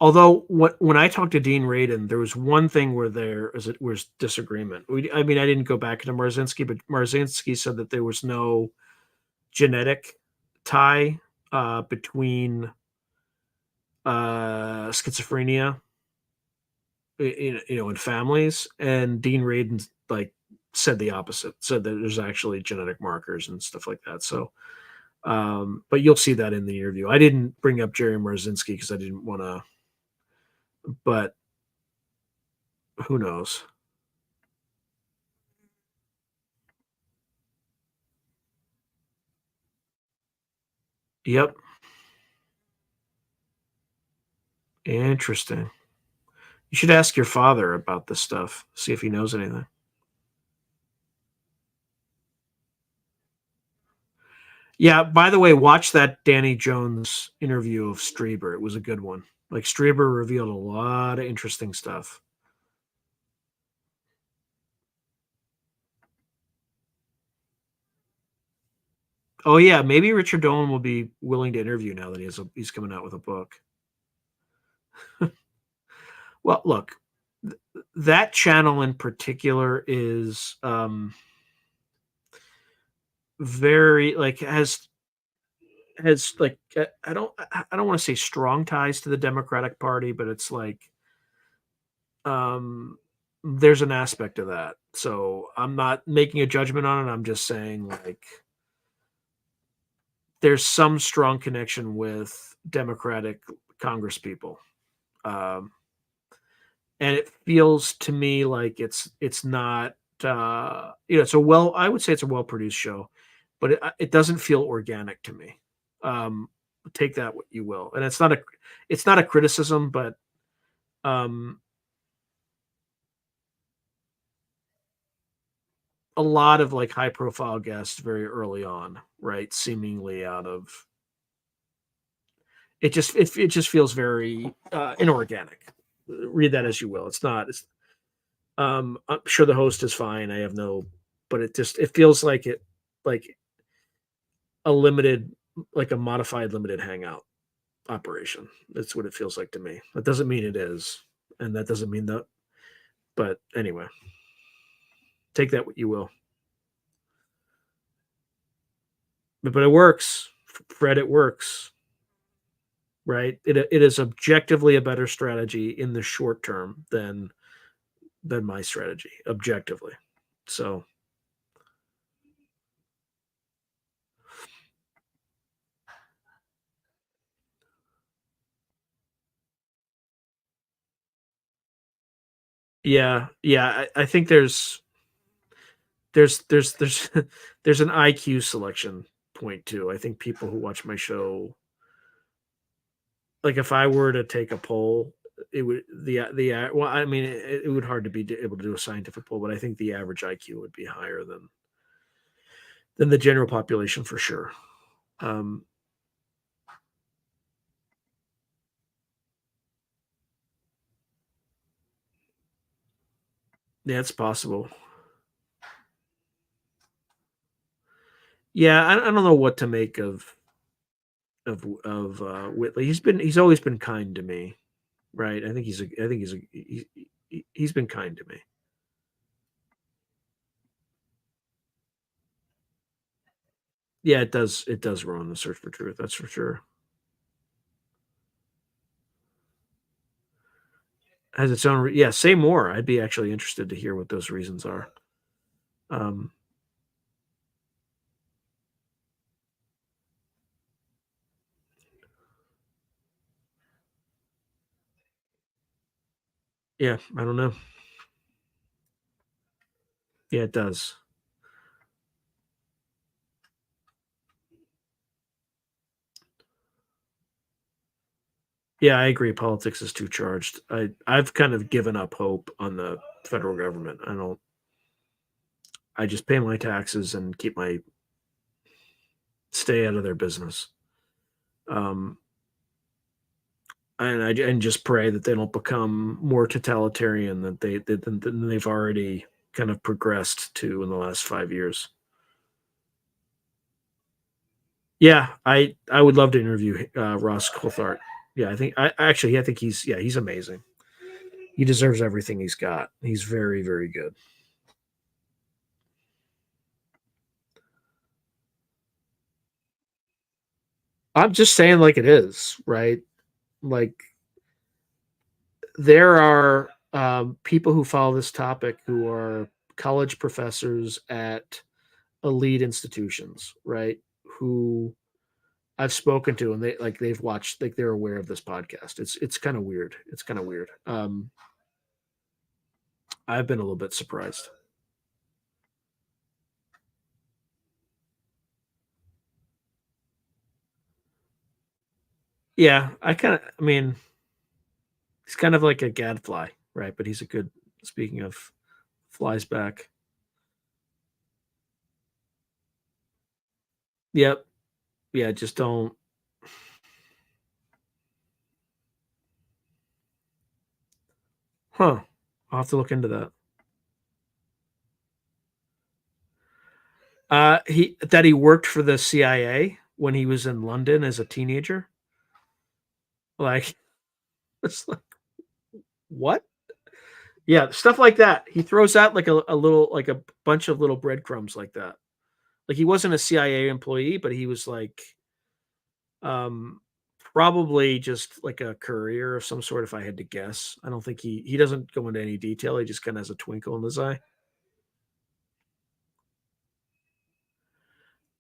Although when I talked to Dean Radin, there was one thing where there was disagreement. I mean, I didn't go back to Marzinski, but Marzinski said that there was no genetic tie between schizophrenia, in families, and Dean Radin like said the opposite. Said that there's actually genetic markers and stuff like that. So, but you'll see that in the interview. I didn't bring up Jerry Marzinski because I didn't want to, but who knows? Yep. Interesting. You should ask your father about this stuff. See if he knows anything. Yeah. By the way, watch that Danny Jones interview of Strieber. It was a good one. Like, Strieber revealed a lot of interesting stuff. Oh yeah, maybe Richard Dolan will be willing to interview now that he's coming out with a book. Well, look, that channel in particular is very like has like I don't want to say strong ties to the Democratic Party, but it's like there's an aspect of that. So I'm not making a judgment on it. I'm just saying like there's some strong connection with Democratic Congress people. And it feels to me like it's not it's I would say it's a well produced show, but it doesn't feel organic to me. Take that what you will, and it's not a criticism, but a lot of like high profile guests very early on, right? Seemingly out of it just feels very inorganic. Read that as you will. It's not. I'm sure the host is fine. I have no, but it feels like a limited, like a modified limited hangout operation. That's what it feels like to me. That doesn't mean it is, and that doesn't mean that. But anyway, take that what you will. But it works, Fred. It works, right? It is objectively a better strategy in the short term than my strategy, objectively. So. Yeah, I think there's there's an IQ selection point too. I think people who watch my show, like if I were to take a poll, it would well, I mean, it would hard to be able to do a scientific poll, but I think the average IQ would be higher than the general population for sure. Yeah, it's possible. Yeah, I don't know what to make of Whitley. He's always been kind to me, right? I think he's been kind to me. Yeah, it does ruin the search for truth. That's for sure. Has its own yeah, say more. I'd be actually interested to hear what those reasons are. Yeah, I don't know. Yeah, it does. Yeah, I agree. Politics is too charged. I've kind of given up hope on the federal government. I just pay my taxes and stay out of their business. And just pray that they don't become more totalitarian than they've already kind of progressed to in the last 5 years. Yeah, I would love to interview Ross Coulthart. Yeah, I think he's amazing. He deserves everything he's got. He's very, very good. I'm just saying like it is, right? Like there are people who follow this topic who are college professors at elite institutions, right? Who I've spoken to, and they've watched, like they're aware of this podcast. It's kind of weird. It's kind of weird. I've been a little bit surprised. Yeah, I mean, he's kind of like a gadfly, right? But he's a good. Speaking of flies back. Yep. Yeah, just don't. Huh. I'll have to look into that. He worked for the CIA when he was in London as a teenager. Like, it's like what? Yeah, stuff like that. He throws out like a little, like a bunch of little breadcrumbs like that. Like he wasn't a CIA employee, but he was like, um, probably just like a courier of some sort. If I had to guess, I don't think he doesn't go into any detail. He just kind of has a twinkle in his eye.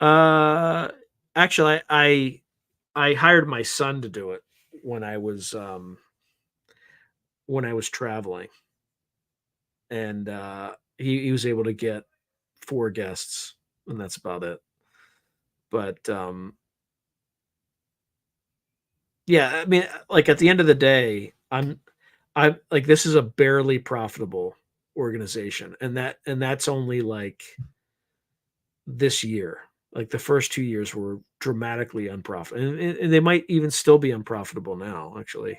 Uh, actually, I hired my son to do it when I was traveling, and he was able to get 4 guests, and that's about it. But yeah, I mean, like at the end of the day, I'm like this is a barely profitable organization, and that's only like this year. Like the first 2 years were dramatically unprofitable, and they might even still be unprofitable now, actually,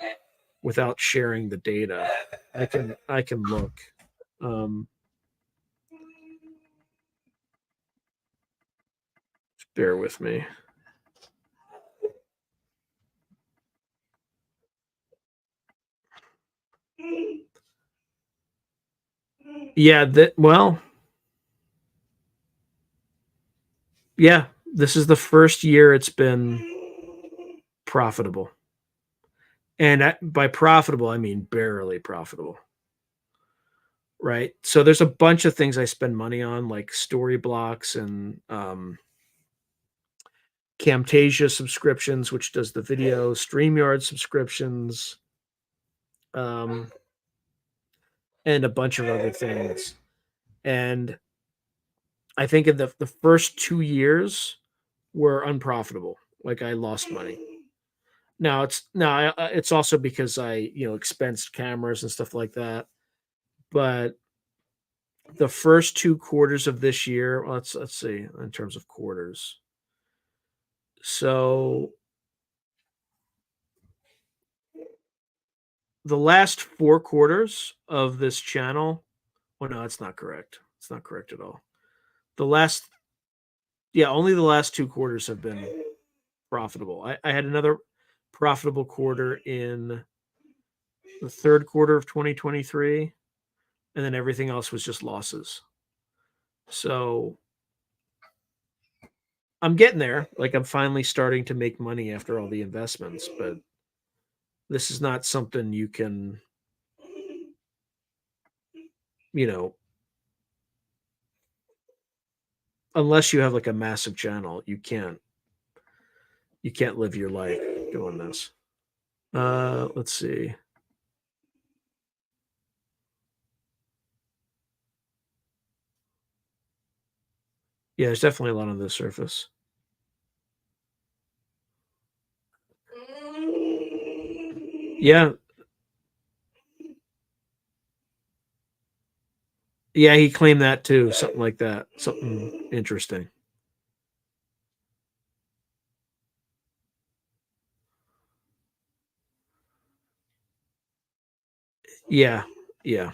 without sharing the data. I can look. Um, bear with me. Yeah, yeah, this is the first year it's been profitable. And by profitable, I mean barely profitable. Right. So there's a bunch of things I spend money on, like story blocks and Camtasia subscriptions, which does the video, StreamYard subscriptions, um, and a bunch of other things. And I think in the first 2 years were unprofitable. Like I lost money. Now it's also because I expensed cameras and stuff like that. But the first 2 quarters of this year, well, let's see in terms of quarters. So the last 4 quarters of this channel, well, no, that's not correct. It's not correct at all. The last, yeah, only the last 2 quarters have been profitable. I had another profitable quarter in the third quarter of 2023, and then everything else was just losses. So I'm getting there. Like I'm finally starting to make money after all the investments, but this is not something you can, you know, unless you have like a massive channel, you can't live your life doing this. Let's see. Yeah, there's definitely a lot on the surface. Yeah. Yeah, he claimed that too. Something like that. Something interesting. Yeah. Yeah.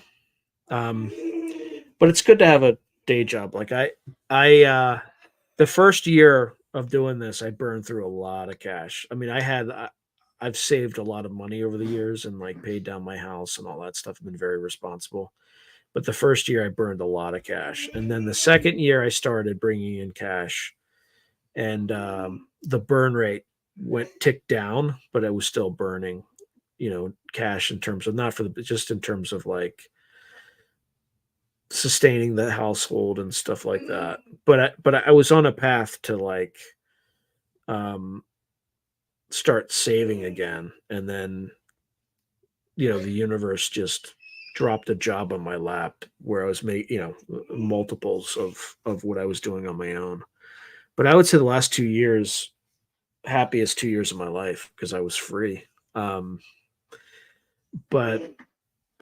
Um, but it's good to have a day job. Like the first year of doing this, I burned through a lot of cash. I mean, I've saved a lot of money over the years and like paid down my house and all that stuff. I've been very responsible. But the first year I burned a lot of cash. And then the second year I started bringing in cash, and the burn rate ticked down, but it was still burning, cash in terms of not for the just in terms of like sustaining the household and stuff like that. But I was on a path to like um start saving again, and then the universe just dropped a job on my lap where I was making multiples of what I was doing on my own. But I would say the last 2 years, happiest 2 years of my life because I was free. But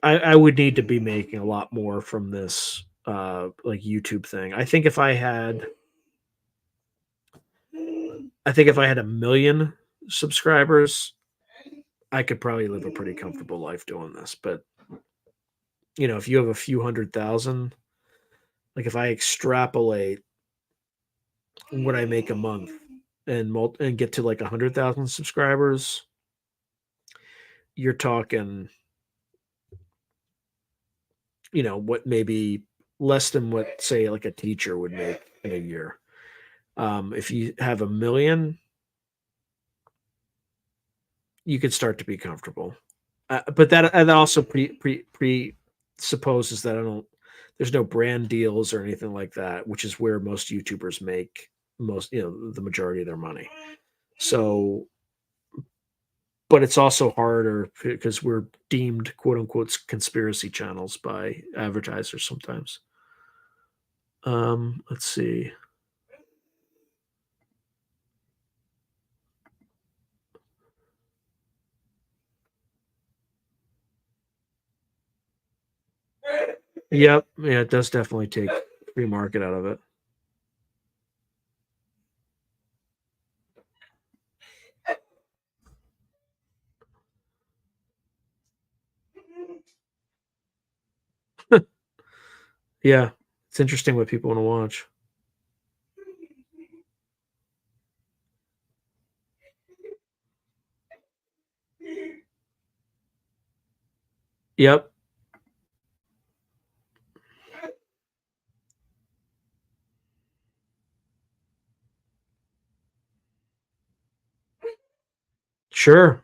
I would need to be making a lot more from this like YouTube thing. I think if I had 1 million subscribers, I could probably live a pretty comfortable life doing this. But if you have a few 100,000, like if I extrapolate what I make a month and get to like 100,000 subscribers, you're talking you know, what maybe less than what, say, like a teacher would make in a year. If you have 1 million, you could start to be comfortable. But that also presupposes that there's no brand deals or anything like that, which is where most YouTubers make the majority of their money. So, but it's also harder because we're deemed quote unquote conspiracy channels by advertisers sometimes. Let's see. Yep. Yeah, it does definitely take free market out of it. Yeah. It's interesting what people want to watch. Yep. Sure.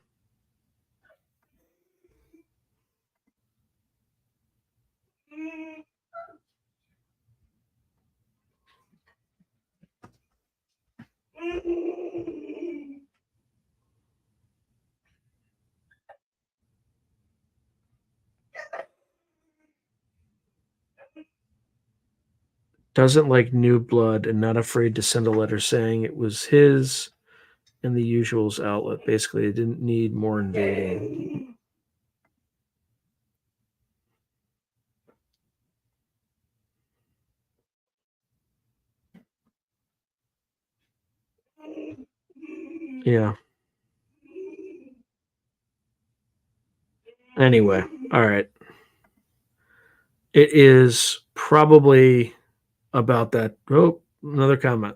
Doesn't like new blood and not afraid to send a letter saying it was his and the usuals outlet. Basically, it didn't need more invading. Yeah. Anyway, all right. It is probably about that. Oh, another comment.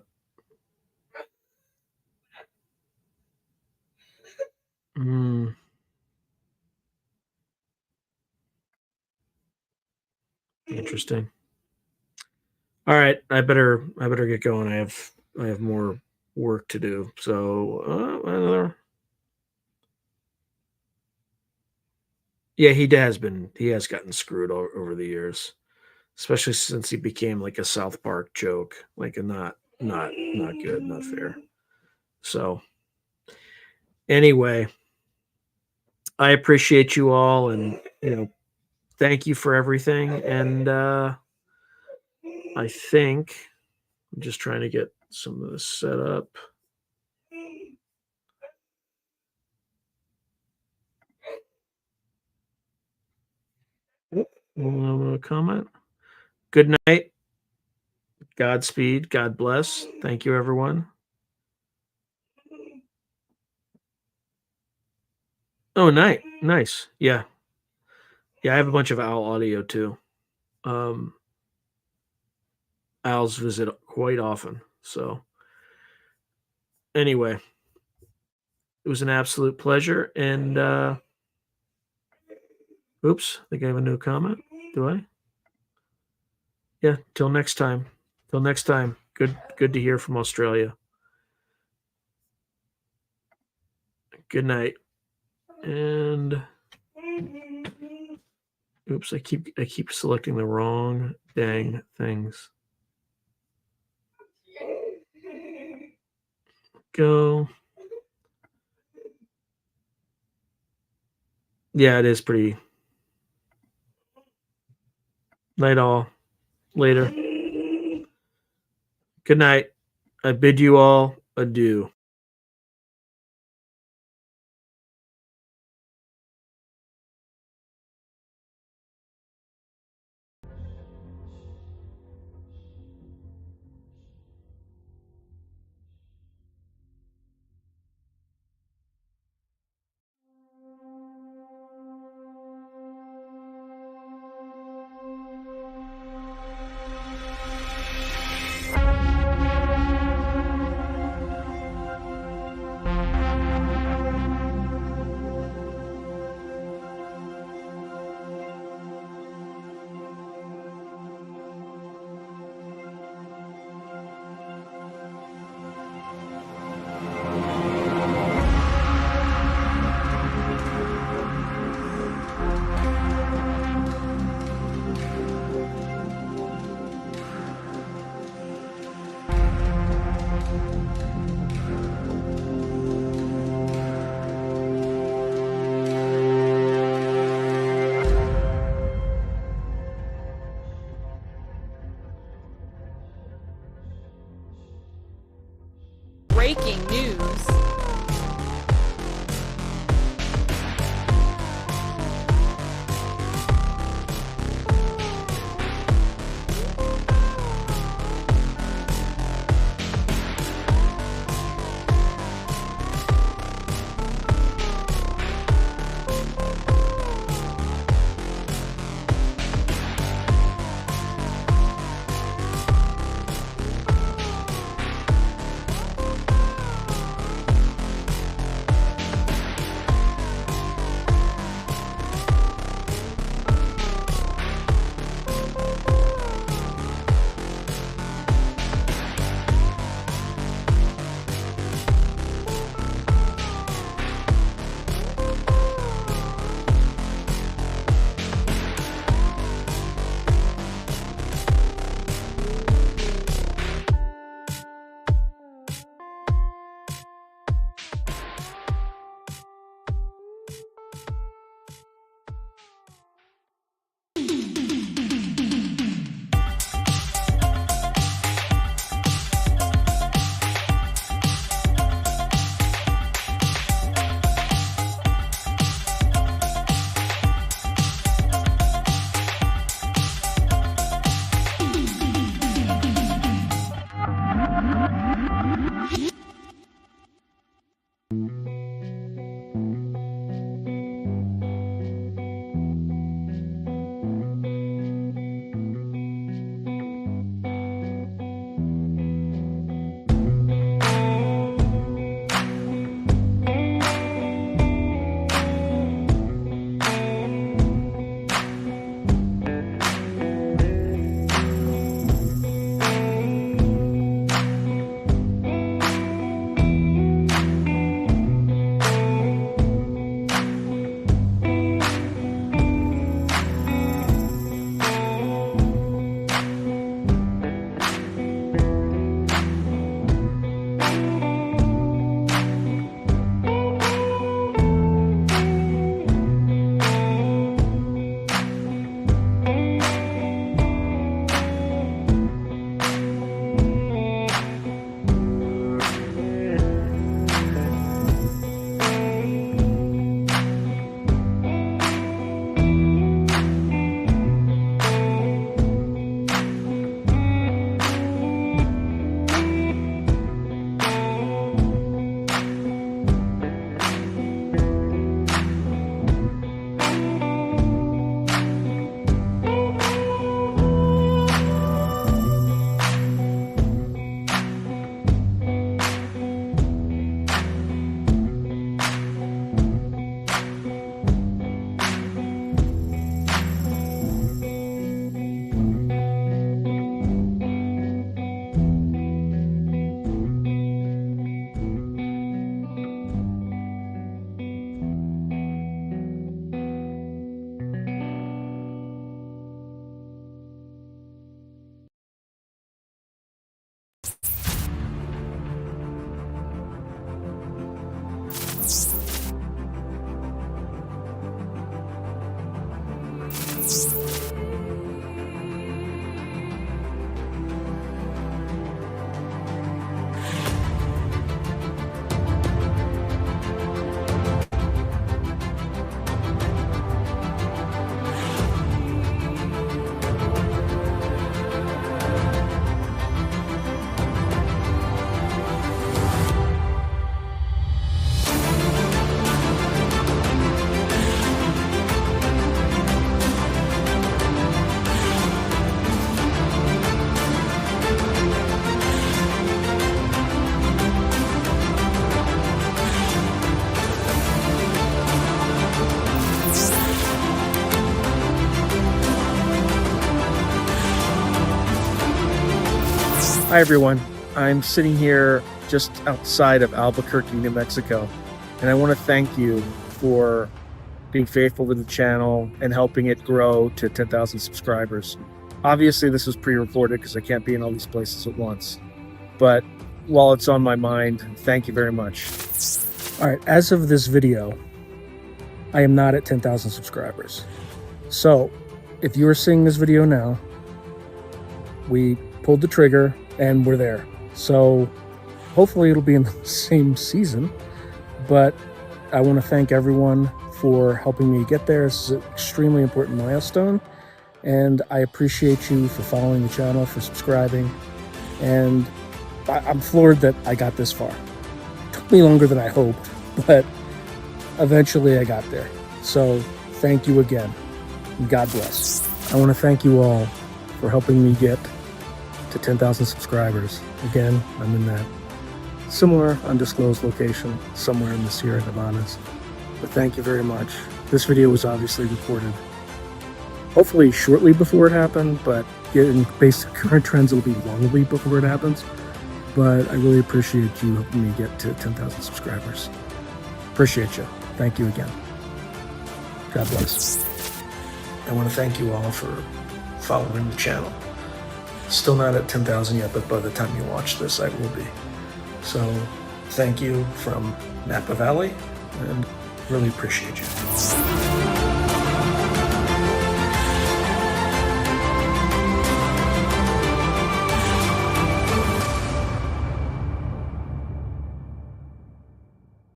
Interesting. All right, I better get going. I have more work to do. So another. Yeah, he has gotten screwed over the years, especially since he became like a South Park joke, like a not good, not fair. So anyway, I appreciate you all, and thank you for everything. And I think I'm just trying to get some of this set up. Comment. Good night. Godspeed. God bless. Thank you, everyone. Oh, nice. Yeah. I have a bunch of owl audio too. Owls visit quite often. So anyway, it was an absolute pleasure. And oops, I think I have a new comment. Do I? Yeah. Till next time. Good to hear from Australia. Good night. And oops, I keep selecting the wrong dang things. Go. Yeah, it is pretty. Night all. Later. Good night. I bid you all adieu. breaking news. Hi everyone, I'm sitting here just outside of Albuquerque, New Mexico, and I want to thank you for being faithful to the channel and helping it grow to 10,000 subscribers. Obviously this was pre-recorded because I can't be in all these places at once, but while it's on my mind, thank you very much. All right, as of this video, I am not at 10,000 subscribers. So if you are seeing this video now, we pulled the trigger and we're there. So hopefully it'll be in the same season. But I want to thank everyone for helping me get there. This is an extremely important milestone, and I appreciate you for following the channel, for subscribing, and I'm floored that I got this far. It took me longer than I hoped, but eventually I got there. So thank you again, and God bless. I want to thank you all for helping me get to 10,000 subscribers. Again, I'm in that similar undisclosed location somewhere in the Sierra Nevadas. But thank you very much. This video was obviously recorded hopefully shortly before it happened, but in basic current trends, it'll be longly before it happens. But I really appreciate you helping me get to 10,000 subscribers. Appreciate you. Thank you again. God bless. I want to thank you all for following the channel. Still not at 10,000 yet, but by the time you watch this, I will be. So thank you from Napa Valley, and really appreciate you.